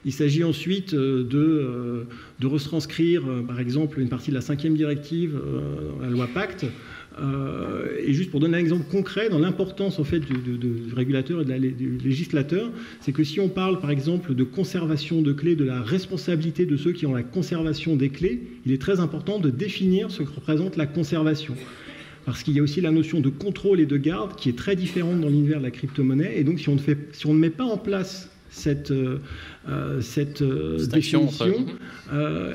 Il s'agit ensuite de retranscrire, par exemple, une partie de la 5e directive, la loi Pacte. Et juste pour donner un exemple concret dans l'importance en fait du régulateur et du législateur, c'est que si on parle par exemple de conservation de clés, de la responsabilité de ceux qui ont la conservation des clés, il est très important de définir ce que représente la conservation. Parce qu'il y a aussi la notion de contrôle et de garde qui est très différente dans l'univers de la crypto-monnaie. Et donc si on ne met pas en place cette définition,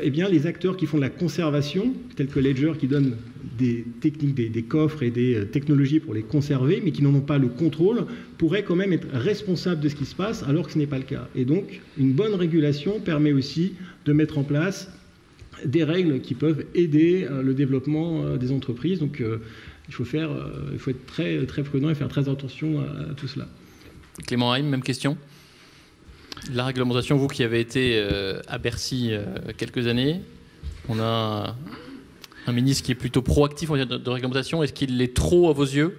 eh bien, les acteurs qui font de la conservation, tels que Ledger qui donne des techniques, des coffres et des technologies pour les conserver, mais qui n'en ont pas le contrôle, pourraient quand même être responsables de ce qui se passe, alors que ce n'est pas le cas. Et donc, une bonne régulation permet aussi de mettre en place des règles qui peuvent aider le développement des entreprises. Donc, il faut être très, très prudent et faire très attention à tout cela. Clément Haim, même question. La réglementation, vous qui avez été à Bercy quelques années, on a un ministre qui est plutôt proactif en termes de réglementation. Est-ce qu'il l'est trop à vos yeux ?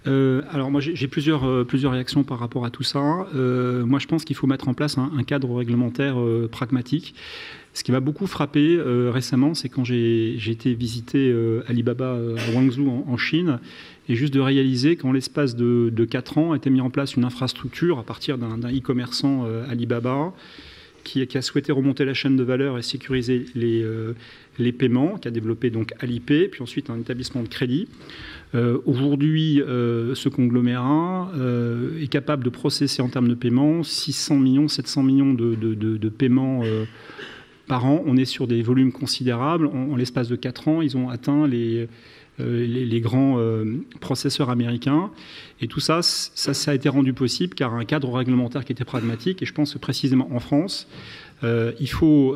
Alors moi j'ai plusieurs réactions par rapport à tout ça. Moi je pense qu'il faut mettre en place un cadre réglementaire pragmatique. Ce qui m'a beaucoup frappé récemment, c'est quand j'ai été visiter Alibaba à Guangzhou en Chine, et juste de réaliser qu'en l'espace de 4 ans a été mis en place une infrastructure à partir d'un e-commerçant Alibaba qui a souhaité remonter la chaîne de valeur et sécuriser les paiements, qui a développé donc Alipay, puis ensuite un établissement de crédit. Aujourd'hui, ce conglomérat est capable de processer en termes de paiement 600 millions, 700 millions de paiements par an. On est sur des volumes considérables. En l'espace de 4 ans, ils ont atteint les grands processeurs américains. Et tout ça, ça a été rendu possible car un cadre réglementaire qui était pragmatique. Et je pense que précisément en France, il faut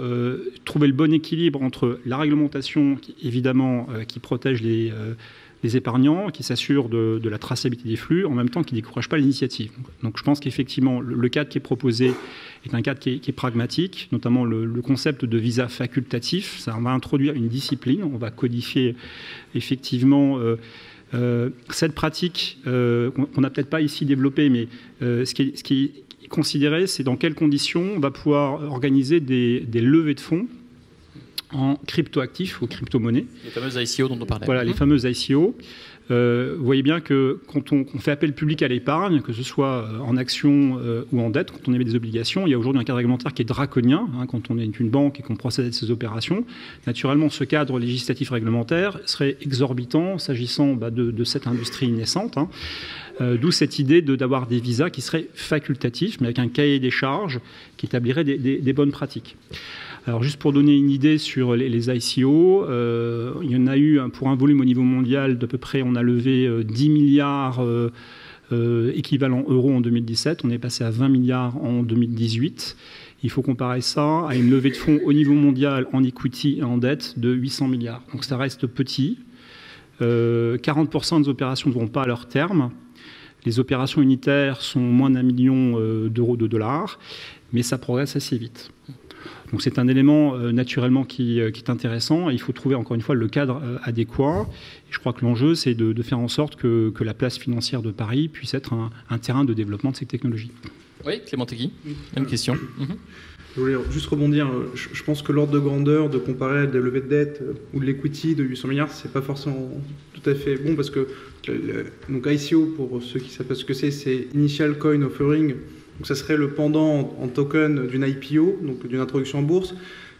trouver le bon équilibre entre la réglementation, évidemment, qui protège les épargnants, qui s'assure de la traçabilité des flux, en même temps qui ne décourage pas l'initiative. Donc je pense qu'effectivement, le cadre qui est proposé est un cadre qui est pragmatique, notamment le concept de visa facultatif. Ça va introduire une discipline, on va codifier effectivement cette pratique qu'on n'a peut-être pas ici développée, mais ce qui est considéré, c'est dans quelles conditions on va pouvoir organiser des levées de fonds en cryptoactifs ou crypto-monnaies. Les fameuses ICO dont on parlait. Voilà, les fameuses ICO. Vous voyez bien que quand on fait appel public à l'épargne, que ce soit en action ou en dette, quand on émet des obligations, il y a aujourd'hui un cadre réglementaire qui est draconien. Quand on est une banque et qu'on procède à ces opérations, naturellement, ce cadre législatif réglementaire serait exorbitant s'agissant de cette industrie naissante. D'où cette idée d'avoir des visas qui seraient facultatifs, mais avec un cahier des charges qui établirait des bonnes pratiques. Alors juste pour donner une idée sur les ICO, il y en a eu pour un volume au niveau mondial d'à peu près, on a levé 10 milliards équivalent euros en 2017, on est passé à 20 milliards en 2018. Il faut comparer ça à une levée de fonds au niveau mondial en equity et en dette de 800 milliards. Donc ça reste petit. 40% des opérations ne vont pas à leur terme. Les opérations unitaires sont moins d'1 million d'euros de dollars, mais ça progresse assez vite. Donc c'est un élément naturellement qui est intéressant et il faut trouver encore une fois le cadre adéquat. Et je crois que l'enjeu c'est de faire en sorte que la place financière de Paris puisse être un terrain de développement de ces technologies. Oui, Clément Tegui, même question. Je voulais juste rebondir. Je pense que l'ordre de grandeur de comparer des levées de dette ou de l'equity de 800 milliards, c'est pas forcément tout à fait bon parce que donc ICO, pour ceux qui savent pas ce que c'est Initial Coin Offering. Donc ça serait le pendant en token d'une IPO, donc d'une introduction en bourse.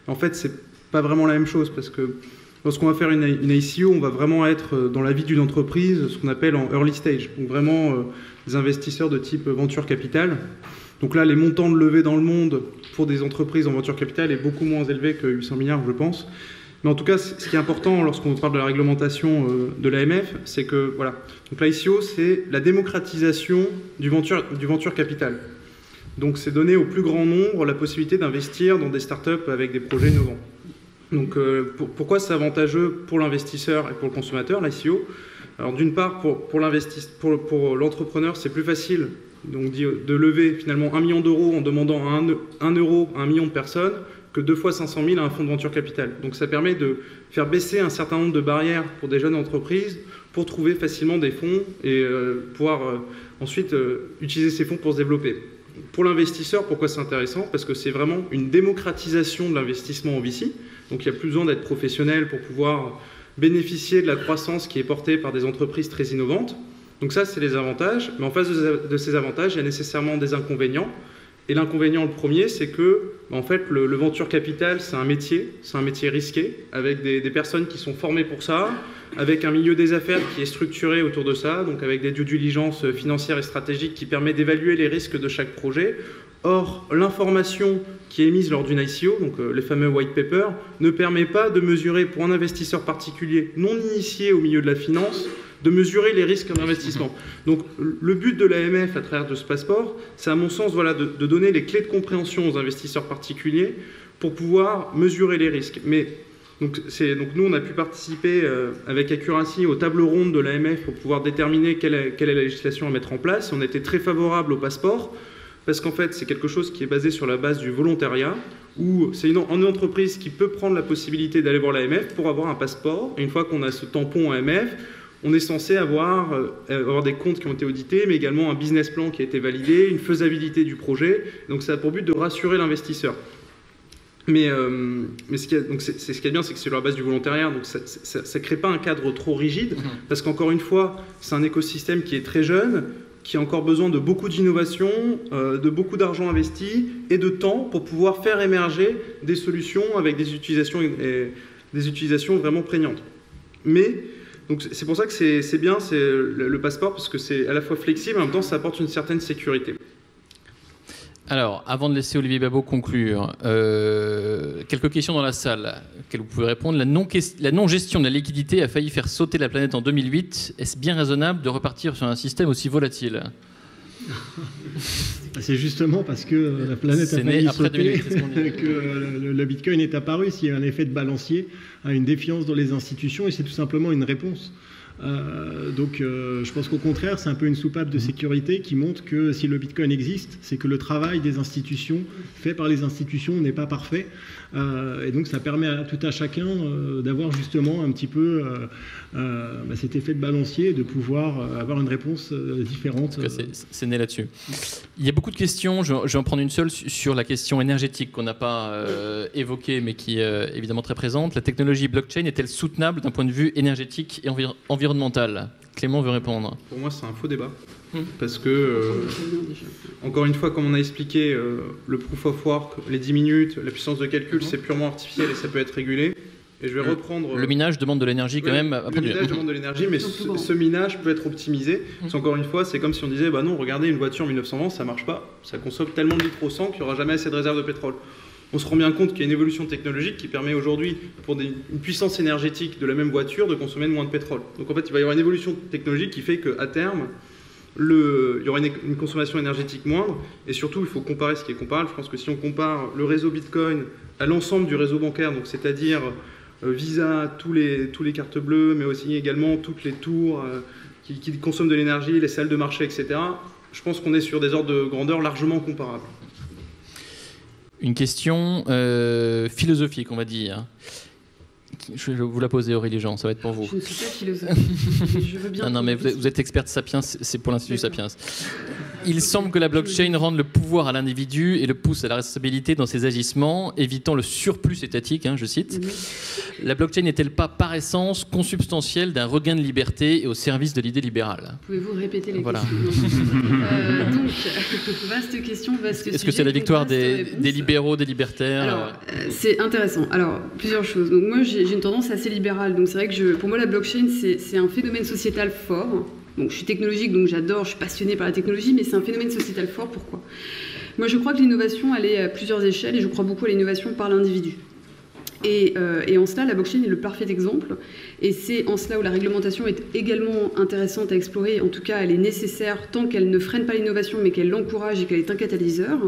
En fait, c'est pas vraiment la même chose parce que lorsqu'on va faire une ICO, on va vraiment être dans la vie d'une entreprise, ce qu'on appelle en early stage. Donc vraiment des investisseurs de type venture capital. Donc là, les montants de levée dans le monde pour des entreprises en venture capital est beaucoup moins élevé que 800 milliards, je pense. Mais en tout cas, ce qui est important lorsqu'on parle de la réglementation de l'AMF, c'est que voilà. Donc l'ICO, c'est la démocratisation du venture capital. Donc c'est donner au plus grand nombre la possibilité d'investir dans des startups avec des projets innovants. Donc pourquoi c'est avantageux pour l'investisseur et pour le consommateur, l'ICO? Alors d'une part, pour l'entrepreneur, c'est plus facile donc, de lever finalement 1 million d'euros en demandant 1 euro à 1 million de personnes que 2 fois 500 000 à un fonds de venture capital. Donc ça permet de faire baisser un certain nombre de barrières pour des jeunes entreprises pour trouver facilement des fonds et pouvoir ensuite utiliser ces fonds pour se développer. Pour l'investisseur, pourquoi c'est intéressant? Parce que c'est vraiment une démocratisation de l'investissement en VC. Donc il n'y a plus besoin d'être professionnel pour pouvoir bénéficier de la croissance qui est portée par des entreprises très innovantes. Donc ça, c'est les avantages. Mais en face de ces avantages, il y a nécessairement des inconvénients. Et l'inconvénient, le premier, c'est que en fait, le venture capital, c'est un métier risqué, avec des personnes qui sont formées pour ça, avec un milieu des affaires qui est structuré autour de ça, donc avec des due diligence financières et stratégiques qui permet d'évaluer les risques de chaque projet. Or, l'information qui est émise lors d'une ICO, donc les fameux white papers, ne permet pas de mesurer pour un investisseur particulier non initié au milieu de la finance, de mesurer les risques d'investissement. Donc le but de l'AMF à travers de ce passeport, c'est à mon sens voilà, de donner les clés de compréhension aux investisseurs particuliers pour pouvoir mesurer les risques. Mais donc nous, on a pu participer avec Accuracy aux tables rondes de l'AMF pour pouvoir déterminer quelle est la législation à mettre en place. On était très favorable au passeport parce qu'en fait, c'est quelque chose qui est basé sur la base du volontariat, où c'est une entreprise qui peut prendre la possibilité d'aller voir l'AMF pour avoir un passeport. Et une fois qu'on a ce tampon AMF, on est censé avoir des comptes qui ont été audités, mais également un business plan qui a été validé, une faisabilité du projet. Donc ça a pour but de rassurer l'investisseur. Mais ce qui est bien, c'est que c'est sur la base du volontariat, donc ça ne crée pas un cadre trop rigide, parce qu'encore une fois, c'est un écosystème qui est très jeune, qui a encore besoin de beaucoup d'innovation, de beaucoup d'argent investi et de temps pour pouvoir faire émerger des solutions avec des utilisations vraiment prégnantes. Mais donc c'est pour ça que c'est bien le passeport, parce que c'est à la fois flexible et en même temps ça apporte une certaine sécurité. Alors, avant de laisser Olivier Babot conclure, quelques questions dans la salle auxquelles vous pouvez répondre. La non-gestion de la liquidité a failli faire sauter la planète en 2008. Est-ce bien raisonnable de repartir sur un système aussi volatile? C'est justement parce que la planète a failli sauter que le Bitcoin est apparu. S'il y a un effet de balancier, une défiance dans les institutions, et c'est tout simplement une réponse. Donc je pense qu'au contraire, c'est un peu une soupape de sécurité qui montre que si le Bitcoin existe, c'est que le travail des institutions, fait par les institutions, n'est pas parfait. Et donc ça permet à tout à chacun d'avoir justement un petit peu cet effet de balancier, de pouvoir avoir une réponse différente. C'est né là-dessus. Il y a beaucoup de questions, je vais en prendre une seule sur la question énergétique qu'on n'a pas évoquée, mais qui est évidemment très présente. La technologie blockchain est-elle soutenable d'un point de vue énergétique et environnemental? Clément veut répondre. Pour moi, c'est un faux débat. Parce que, encore une fois, comme on a expliqué, le proof of work, les 10 minutes, la puissance de calcul, c'est purement artificiel et ça peut être régulé. Et je vais reprendre... Le minage demande de l'énergie quand même. Le minage demande de l'énergie, mais ce minage peut être optimisé. Parce qu'encore une fois, c'est comme si on disait, bah non, regardez, une voiture en 1920, ça marche pas. Ça consomme tellement de litres au 100 qu'il n'y aura jamais assez de réserves de pétrole. On se rend bien compte qu'il y a une évolution technologique qui permet aujourd'hui, pour une puissance énergétique de la même voiture, de consommer moins de pétrole. Donc en fait, il va y avoir une évolution technologique qui fait qu'à terme, il y aura une consommation énergétique moindre. Et surtout, il faut comparer ce qui est comparable. Je pense que si on compare le réseau Bitcoin à l'ensemble du réseau bancaire, donc c'est-à-dire Visa, tous les cartes bleues, mais aussi également toutes les tours qui consomment de l'énergie, les salles de marché, etc., je pense qu'on est sur des ordres de grandeur largement comparables. Une question philosophique, on va dire. Je vais vous la poser, Aurélie Jean, ça va être pour vous. Je ne suis pas philosophe. Je veux bien. Non, mais vous êtes experte Sapiens, c'est pour l'Institut Sapiens. Il semble que la blockchain rende le pouvoir à l'individu et le pousse à la responsabilité dans ses agissements, évitant le surplus étatique, je cite. La blockchain n'est-elle pas par essence consubstantielle d'un regain de liberté et au service de l'idée libérale? Pouvez-vous répéter les questions? Donc, vaste question, vaste sujet. Est-ce que c'est la victoire des libéraux, des libertaires? Alors, c'est intéressant. Alors, plusieurs choses. Donc, moi, j'ai une tendance assez libérale. Donc, c'est vrai que pour moi, la blockchain, c'est un phénomène sociétal fort. Donc, je suis technologique, donc j'adore, je suis passionnée par la technologie, mais c'est un phénomène sociétal fort. Pourquoi? Moi, je crois que l'innovation, elle est à plusieurs échelles, et je crois beaucoup à l'innovation par l'individu. Et en cela, la blockchain est le parfait exemple. Et c'est en cela où la réglementation est également intéressante à explorer. En tout cas, elle est nécessaire tant qu'elle ne freine pas l'innovation, mais qu'elle l'encourage et qu'elle est un catalyseur.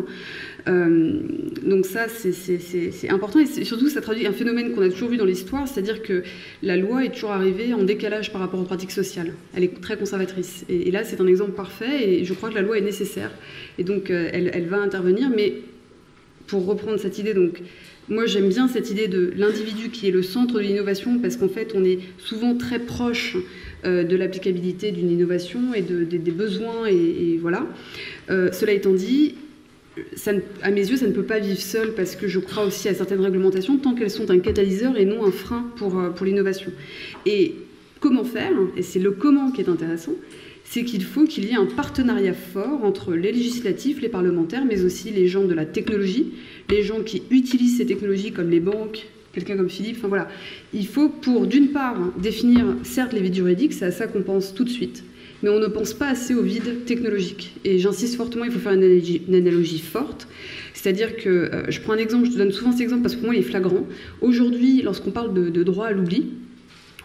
Donc ça, c'est important. Et surtout, ça traduit un phénomène qu'on a toujours vu dans l'histoire, c'est-à-dire que la loi est toujours arrivée en décalage par rapport aux pratiques sociales. Elle est très conservatrice. Et là, c'est un exemple parfait. Et je crois que la loi est nécessaire. Et donc, elle va intervenir. Mais pour reprendre cette idée, donc... Moi, j'aime bien cette idée de l'individu qui est le centre de l'innovation parce qu'en fait, on est souvent très proche de l'applicabilité d'une innovation et des besoins. Et voilà. Cela étant dit, à mes yeux, ça ne peut pas vivre seul parce que je crois aussi à certaines réglementations tant qu'elles sont un catalyseur et non un frein pour l'innovation. Et comment faire? Et c'est le comment qui est intéressant. C'est qu'il faut qu'il y ait un partenariat fort entre les législatifs, les parlementaires, mais aussi les gens de la technologie, les gens qui utilisent ces technologies comme les banques, quelqu'un comme Philippe, enfin voilà. Il faut pour, d'une part, définir, certes, les vides juridiques, c'est à ça qu'on pense tout de suite, mais on ne pense pas assez au vide technologique. Et j'insiste fortement, il faut faire une analogie forte, c'est-à-dire que, je prends un exemple, je te donne souvent cet exemple parce que pour moi il est flagrant. Aujourd'hui, lorsqu'on parle de droit à l'oubli,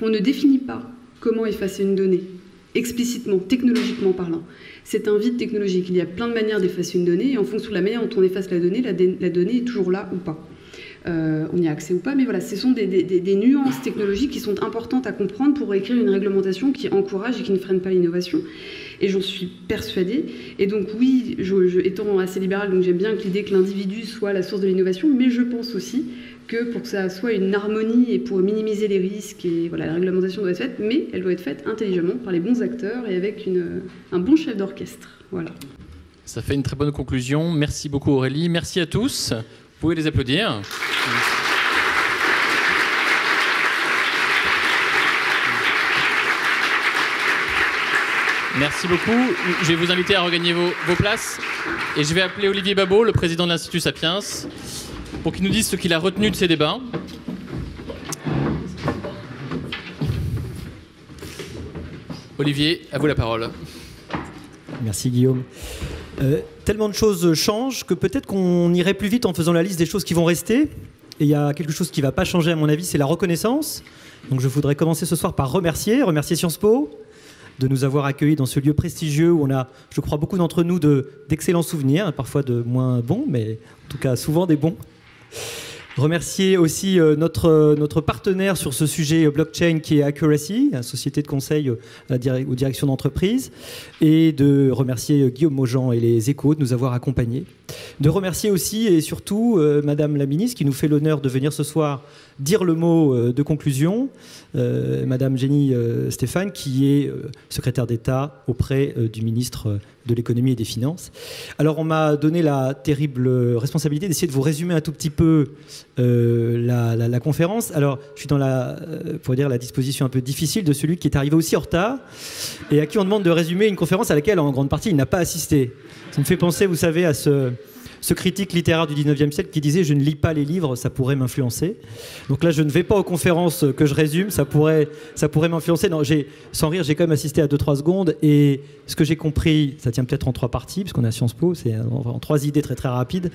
on ne définit pas comment effacer une donnée. Explicitement, technologiquement parlant. C'est un vide technologique. Il y a plein de manières d'effacer une donnée et en fonction de la manière dont on efface la donnée est toujours là ou pas. On y a accès ou pas, mais voilà, ce sont des nuances technologiques qui sont importantes à comprendre pour écrire une réglementation qui encourage et qui ne freine pas l'innovation. Et j'en suis persuadée. Et donc oui, étant assez libérale, donc j'aime bien l'idée que l'individu soit la source de l'innovation, mais je pense aussi que pour que ça soit une harmonie et pour minimiser les risques, et voilà, la réglementation doit être faite, mais elle doit être faite intelligemment par les bons acteurs et avec un bon chef d'orchestre. Voilà. Ça fait une très bonne conclusion. Merci beaucoup Aurélie. Merci à tous. Vous pouvez les applaudir. Merci beaucoup. Je vais vous inviter à regagner vos places. Et je vais appeler Olivier Babot, le président de l'Institut Sapiens, pour qu'il nous dise ce qu'il a retenu de ces débats. Olivier, à vous la parole. Merci Guillaume. Tellement de choses changent que peut-être qu'on irait plus vite en faisant la liste des choses qui vont rester. Et il y a quelque chose qui ne va pas changer à mon avis, c'est la reconnaissance. Donc je voudrais commencer ce soir par remercier Sciences Po de nous avoir accueillis dans ce lieu prestigieux où on a, je crois, beaucoup d'entre nous d'excellents souvenirs, parfois de moins bons, mais en tout cas souvent des bons. Remercier aussi notre partenaire sur ce sujet blockchain qui est Accuracy, la société de conseil aux directions d'entreprise, et de remercier Guillaume Maujean et les Échos de nous avoir accompagnés. De remercier aussi et surtout Madame la ministre qui nous fait l'honneur de venir ce soir dire le mot de conclusion, Madame Jenny Stéphane qui est secrétaire d'État auprès du ministre de l'économie et des finances. Alors on m'a donné la terrible responsabilité d'essayer de vous résumer un tout petit peu la conférence. Alors je suis dans la disposition un peu difficile de celui qui est arrivé aussi en retard et à qui on demande de résumer une conférence à laquelle en grande partie il n'a pas assisté. Ça me fait penser, vous savez, à ce critique littéraire du 19e siècle qui disait « je ne lis pas les livres, ça pourrait m'influencer ». Donc là, je ne vais pas aux conférences que je résume, ça pourrait m'influencer. Non, sans rire, j'ai quand même assisté à 2-3 secondes et ce que j'ai compris, ça tient peut-être en 3 parties, puisqu'on est à Sciences Po, c'est en 3 idées très très rapides.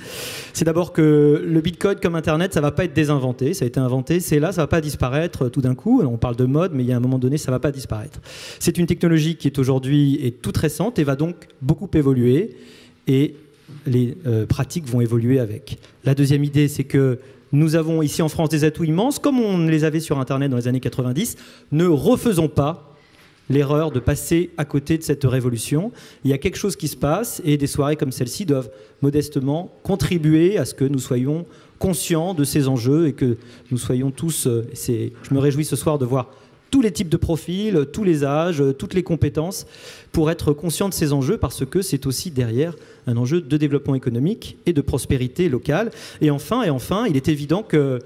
C'est d'abord que le Bitcoin comme Internet, ça ne va pas être désinventé, ça a été inventé, c'est là, ça ne va pas disparaître tout d'un coup. On parle de mode, mais il y a un moment donné, ça ne va pas disparaître. C'est une technologie qui est aujourd'hui toute récente et va donc beaucoup évoluer et les pratiques vont évoluer avec. La deuxième idée, c'est que nous avons ici en France des atouts immenses, comme on les avait sur Internet dans les années 90. Ne refaisons pas l'erreur de passer à côté de cette révolution. Il y a quelque chose qui se passe et des soirées comme celle-ci doivent modestement contribuer à ce que nous soyons conscients de ces enjeux et que nous soyons tous... je me réjouis ce soir de voir tous les types de profils, tous les âges, toutes les compétences, pour être conscient de ces enjeux, parce que c'est aussi derrière un enjeu de développement économique et de prospérité locale. Et enfin, il est évident que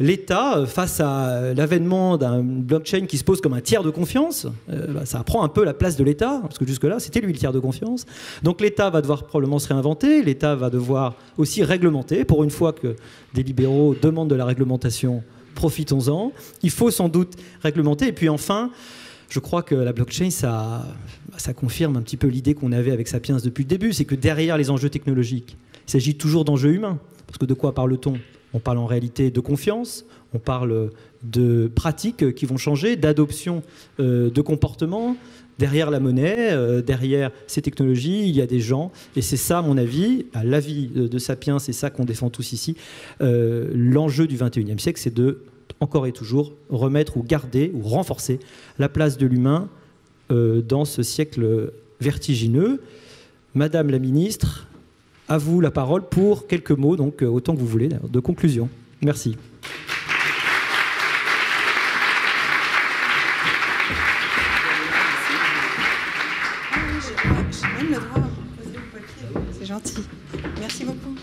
l'État, face à l'avènement d'un blockchain qui se pose comme un tiers de confiance, ça prend un peu la place de l'État, parce que jusque-là, c'était lui le tiers de confiance. Donc l'État va devoir probablement se réinventer, l'État va devoir aussi réglementer. Pour une fois que des libéraux demandent de la réglementation, profitons-en. Il faut sans doute réglementer. Et puis enfin, je crois que la blockchain, ça confirme un petit peu l'idée qu'on avait avec Sapiens depuis le début, c'est que derrière les enjeux technologiques, il s'agit toujours d'enjeux humains. Parce que de quoi parle-t-on ? On parle en réalité de confiance, on parle de pratiques qui vont changer, d'adoption de comportements. Derrière la monnaie, derrière ces technologies, il y a des gens. Et c'est ça, à mon avis, à l'avis de Sapiens, c'est ça qu'on défend tous ici. L'enjeu du XXIe siècle, c'est de, encore et toujours, remettre ou garder ou renforcer la place de l'humain dans ce siècle vertigineux. Madame la ministre, à vous la parole pour quelques mots, donc autant que vous voulez, de conclusion. Merci. C'est gentil. Merci beaucoup.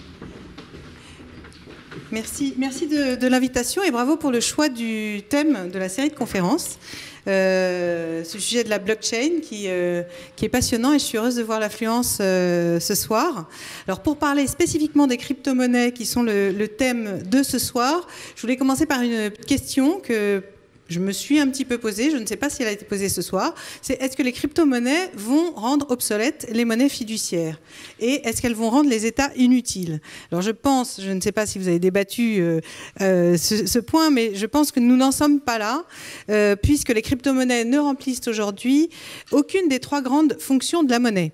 Merci de l'invitation et bravo pour le choix du thème de la série de conférences. Ce sujet de la blockchain qui est passionnant et je suis heureuse de voir l'affluence ce soir. Alors pour parler spécifiquement des crypto-monnaies qui sont le thème de ce soir, je voulais commencer par une question que je me suis un petit peu posée, je ne sais pas si elle a été posée ce soir, c'est est-ce que les crypto-monnaies vont rendre obsolètes les monnaies fiduciaires ? Et est-ce qu'elles vont rendre les États inutiles ? Alors je pense, je ne sais pas si vous avez débattu ce point, mais je pense que nous n'en sommes pas là, puisque les crypto-monnaies ne remplissent aujourd'hui aucune des 3 grandes fonctions de la monnaie.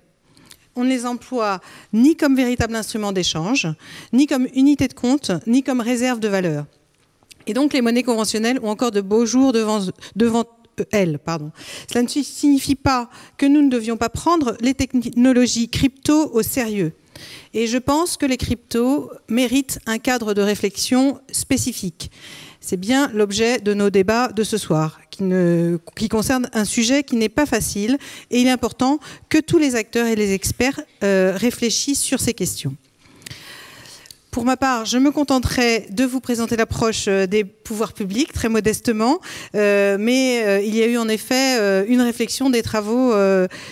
On ne les emploie ni comme véritable instrument d'échange, ni comme unité de compte, ni comme réserve de valeur. Et donc les monnaies conventionnelles ont encore de beaux jours devant elles. Cela ne signifie pas que nous ne devions pas prendre les technologies crypto au sérieux. Et je pense que les cryptos méritent un cadre de réflexion spécifique. C'est bien l'objet de nos débats de ce soir, qui concerne un sujet qui n'est pas facile. Et il est important que tous les acteurs et les experts réfléchissent sur ces questions. Pour ma part, je me contenterai de vous présenter l'approche des pouvoirs publics, très modestement, mais il y a eu en effet une réflexion, des travaux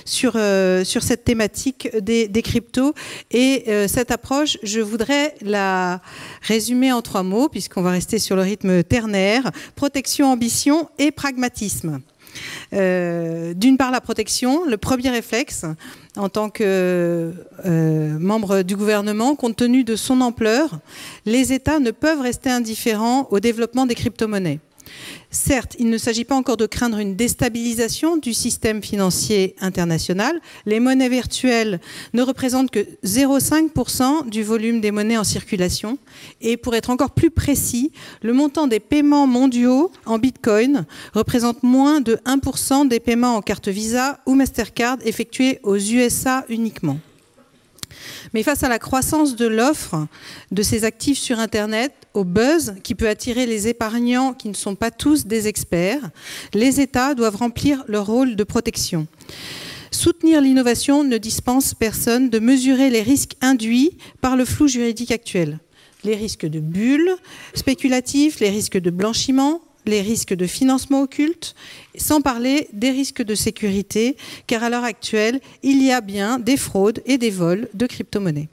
sur cette thématique des cryptos. Et cette approche, je voudrais la résumer en 3 mots, puisqu'on va rester sur le rythme ternaire: protection, ambition et pragmatisme. D'une part, la protection, le premier réflexe en tant que membre du gouvernement, compte tenu de son ampleur, les États ne peuvent rester indifférents au développement des crypto-monnaies. Certes, il ne s'agit pas encore de craindre une déstabilisation du système financier international. Les monnaies virtuelles ne représentent que 0,5% du volume des monnaies en circulation. Et pour être encore plus précis, le montant des paiements mondiaux en Bitcoin représente moins de 1% des paiements en carte Visa ou Mastercard effectués aux USA uniquement. Mais face à la croissance de l'offre de ces actifs sur Internet, au buzz qui peut attirer les épargnants qui ne sont pas tous des experts, les États doivent remplir leur rôle de protection. Soutenir l'innovation ne dispense personne de mesurer les risques induits par le flou juridique actuel. Les risques de bulles spéculatifs, les risques de blanchiment, les risques de financement occulte, sans parler des risques de sécurité, car à l'heure actuelle, il y a bien des fraudes et des vols de crypto-monnaies.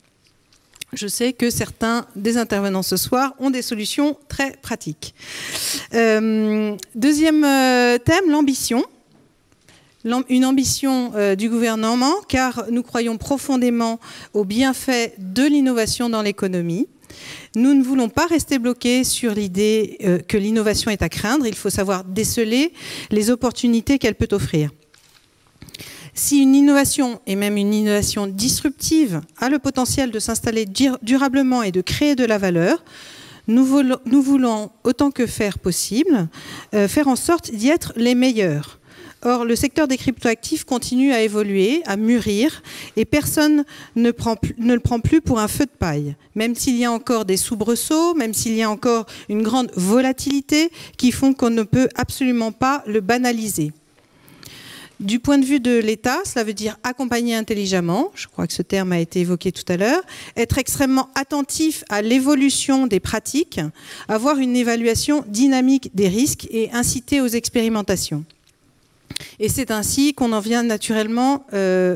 Je sais que certains des intervenants ce soir ont des solutions très pratiques. Deuxième thème, l'ambition. Une ambition du gouvernement, car nous croyons profondément aux bienfaits de l'innovation dans l'économie. Nous ne voulons pas rester bloqués sur l'idée que l'innovation est à craindre. Il faut savoir déceler les opportunités qu'elle peut offrir. Si une innovation, et même une innovation disruptive, a le potentiel de s'installer durablement et de créer de la valeur, nous voulons, autant que faire possible, faire en sorte d'y être les meilleurs. Or, le secteur des cryptoactifs continue à évoluer, à mûrir, et personne ne le prend plus pour un feu de paille. Même s'il y a encore des soubresauts, même s'il y a encore une grande volatilité qui font qu'on ne peut absolument pas le banaliser. Du point de vue de l'État, cela veut dire accompagner intelligemment, je crois que ce terme a été évoqué tout à l'heure, être extrêmement attentif à l'évolution des pratiques, avoir une évaluation dynamique des risques et inciter aux expérimentations. Et c'est ainsi qu'on en vient naturellement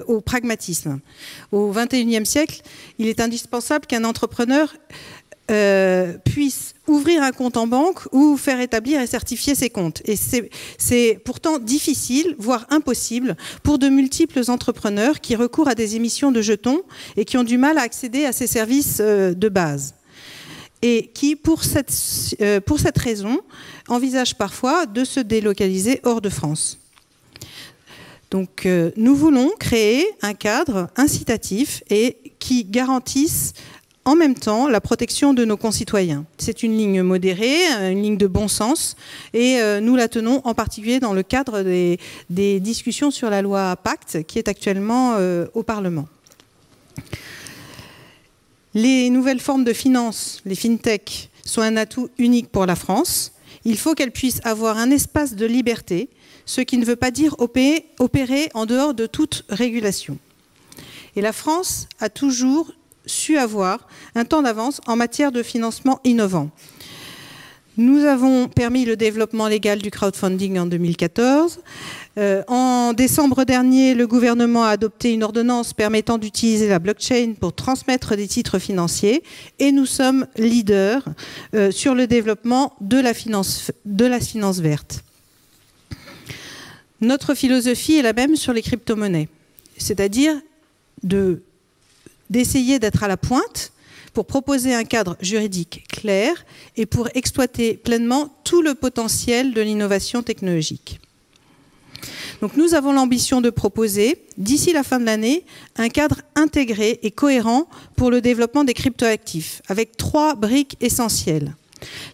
au pragmatisme. Au XXIe siècle, il est indispensable qu'un entrepreneur puisse ouvrir un compte en banque ou faire établir et certifier ses comptes. Et c'est pourtant difficile, voire impossible, pour de multiples entrepreneurs qui recourent à des émissions de jetons et qui ont du mal à accéder à ces services de base. Et qui, pour cette raison, envisagent parfois de se délocaliser hors de France. Donc, nous voulons créer un cadre incitatif et qui garantisse en même temps la protection de nos concitoyens. C'est une ligne modérée, une ligne de bon sens, et nous la tenons en particulier dans le cadre des discussions sur la loi Pacte qui est actuellement au Parlement. Les nouvelles formes de finance, les fintech, sont un atout unique pour la France. Il faut qu'elles puissent avoir un espace de liberté, ce qui ne veut pas dire opérer en dehors de toute régulation. Et la France a toujours su avoir un temps d'avance en matière de financement innovant. Nous avons permis le développement légal du crowdfunding en 2014. En décembre dernier, le gouvernement a adopté une ordonnance permettant d'utiliser la blockchain pour transmettre des titres financiers et nous sommes leaders sur le développement de la finance verte. Notre philosophie est la même sur les crypto-monnaies, c'est-à-dire d'essayer d'être à la pointe pour proposer un cadre juridique clair et pour exploiter pleinement tout le potentiel de l'innovation technologique. Donc nous avons l'ambition de proposer, d'ici la fin de l'année, un cadre intégré et cohérent pour le développement des cryptoactifs, avec 3 briques essentielles.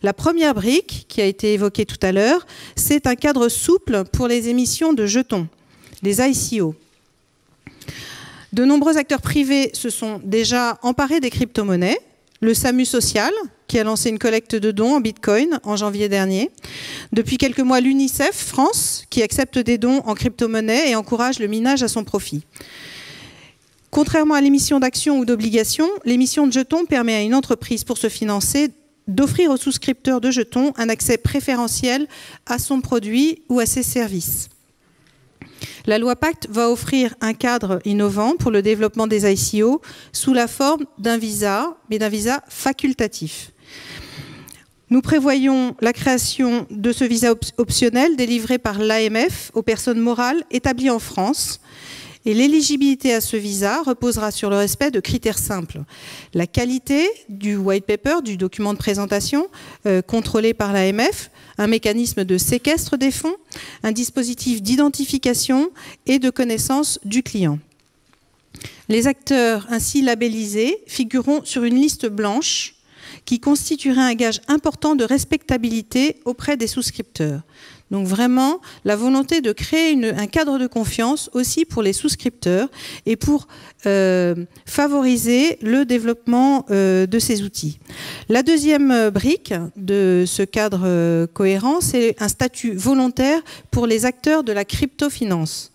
La première brique, qui a été évoquée tout à l'heure, c'est un cadre souple pour les émissions de jetons, les ICO. De nombreux acteurs privés se sont déjà emparés des crypto-monnaies. Le SAMU social, qui a lancé une collecte de dons en Bitcoin en janvier dernier. Depuis quelques mois, l'UNICEF France, qui accepte des dons en crypto-monnaie et encourage le minage à son profit. Contrairement à l'émission d'actions ou d'obligations, l'émission de jetons permet à une entreprise, pour se financer, d'offrir aux souscripteurs de jetons un accès préférentiel à son produit ou à ses services. La loi Pacte va offrir un cadre innovant pour le développement des ICO sous la forme d'un visa, mais d'un visa facultatif. Nous prévoyons la création de ce visa optionnel délivré par l'AMF aux personnes morales établies en France. Et l'éligibilité à ce visa reposera sur le respect de critères simples. La qualité du white paper, du document de présentation, contrôlé par l'AMF, un mécanisme de séquestre des fonds, un dispositif d'identification et de connaissance du client. Les acteurs ainsi labellisés figureront sur une liste blanche qui constituerait un gage important de respectabilité auprès des souscripteurs. Donc vraiment, la volonté de créer un cadre de confiance aussi pour les souscripteurs et pour favoriser le développement de ces outils. La deuxième brique de ce cadre cohérent, c'est un statut volontaire pour les acteurs de la cryptofinance.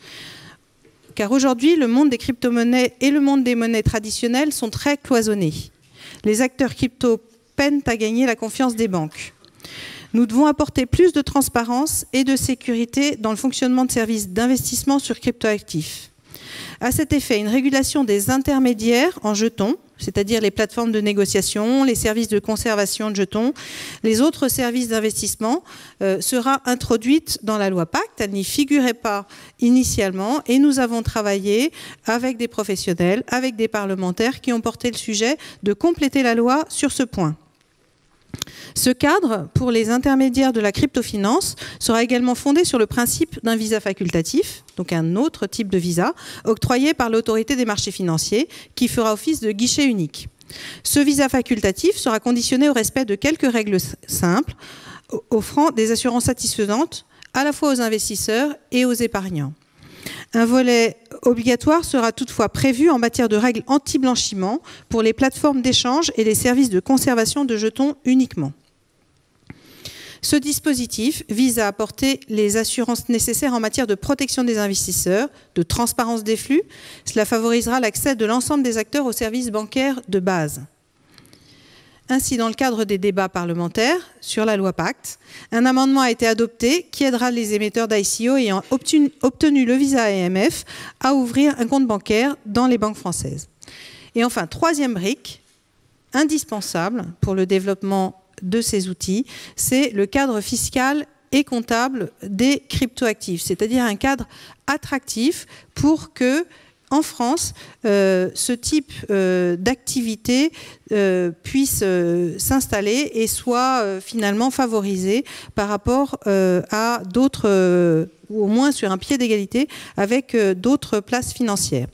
Car aujourd'hui, le monde des crypto-monnaies et le monde des monnaies traditionnelles sont très cloisonnés. Les acteurs crypto peinent à gagner la confiance des banques. Nous devons apporter plus de transparence et de sécurité dans le fonctionnement de services d'investissement sur cryptoactifs. À cet effet, une régulation des intermédiaires en jetons, c'est-à-dire les plateformes de négociation, les services de conservation de jetons, les autres services d'investissement, sera introduite dans la loi Pacte. Elle n'y figurait pas initialement et nous avons travaillé avec des professionnels, avec des parlementaires qui ont porté le sujet de compléter la loi sur ce point. Ce cadre, pour les intermédiaires de la cryptofinance, sera également fondé sur le principe d'un visa facultatif, donc un autre type de visa, octroyé par l'autorité des marchés financiers, qui fera office de guichet unique. Ce visa facultatif sera conditionné au respect de quelques règles simples, offrant des assurances satisfaisantes à la fois aux investisseurs et aux épargnants. Un volet obligatoire sera toutefois prévu en matière de règles anti-blanchiment pour les plateformes d'échange et les services de conservation de jetons uniquement. Ce dispositif vise à apporter les assurances nécessaires en matière de protection des investisseurs, de transparence des flux. Cela favorisera l'accès de l'ensemble des acteurs aux services bancaires de base. Ainsi, dans le cadre des débats parlementaires sur la loi Pacte, un amendement a été adopté qui aidera les émetteurs d'ICO ayant obtenu le visa AMF à ouvrir un compte bancaire dans les banques françaises. Et enfin, troisième brique, indispensable pour le développement de ces outils, c'est le cadre fiscal et comptable des cryptoactifs, c'est-à-dire un cadre attractif pour que en France, ce type d'activité puisse s'installer et soit finalement favorisé par rapport à d'autres, ou au moins sur un pied d'égalité avec d'autres places financières.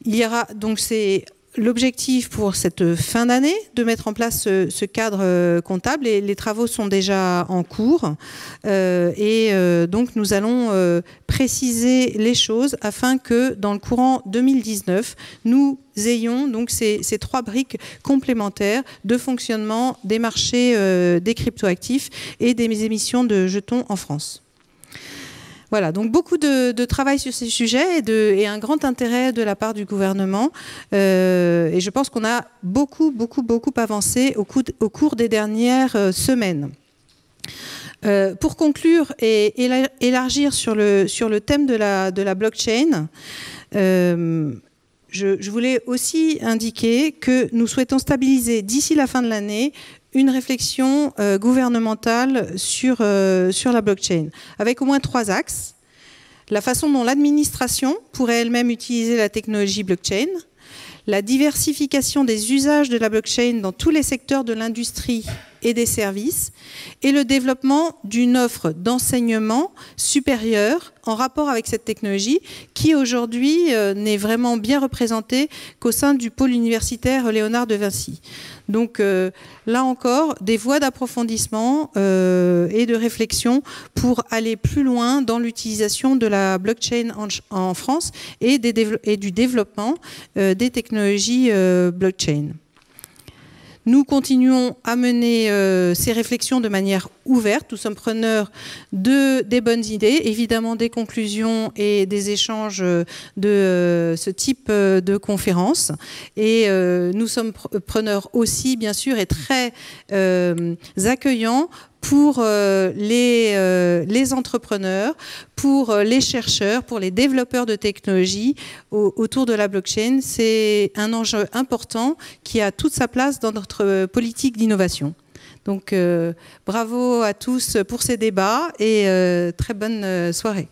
Il y aura donc l'objectif pour cette fin d'année de mettre en place ce cadre comptable et les travaux sont déjà en cours donc nous allons préciser les choses afin que dans le courant 2019 nous ayons donc ces trois briques complémentaires de fonctionnement des marchés des cryptoactifs et des émissions de jetons en France. Voilà, donc beaucoup de travail sur ces sujets et un grand intérêt de la part du gouvernement. Et je pense qu'on a beaucoup avancé au cours des dernières semaines. Pour conclure et élargir sur le thème de la blockchain, je voulais aussi indiquer que nous souhaitons stabiliser d'ici la fin de l'année une réflexion gouvernementale sur la blockchain, avec au moins 3 axes. La façon dont l'administration pourrait elle-même utiliser la technologie blockchain, la diversification des usages de la blockchain dans tous les secteurs de l'industrie et des services, et le développement d'une offre d'enseignement supérieure en rapport avec cette technologie qui aujourd'hui n'est vraiment bien représentée qu'au sein du pôle universitaire Léonard de Vinci. Donc là encore, des voies d'approfondissement et de réflexion pour aller plus loin dans l'utilisation de la blockchain en France et du développement des technologies blockchain. Nous continuons à mener ces réflexions de manière ouverte. Nous sommes preneurs des bonnes idées, évidemment des conclusions et des échanges de ce type de conférences. Et nous sommes preneurs aussi, bien sûr, et très accueillants pour les entrepreneurs, pour les chercheurs, pour les développeurs de technologies autour de la blockchain. C'est un enjeu important qui a toute sa place dans notre politique d'innovation. Donc bravo à tous pour ces débats et très bonne soirée.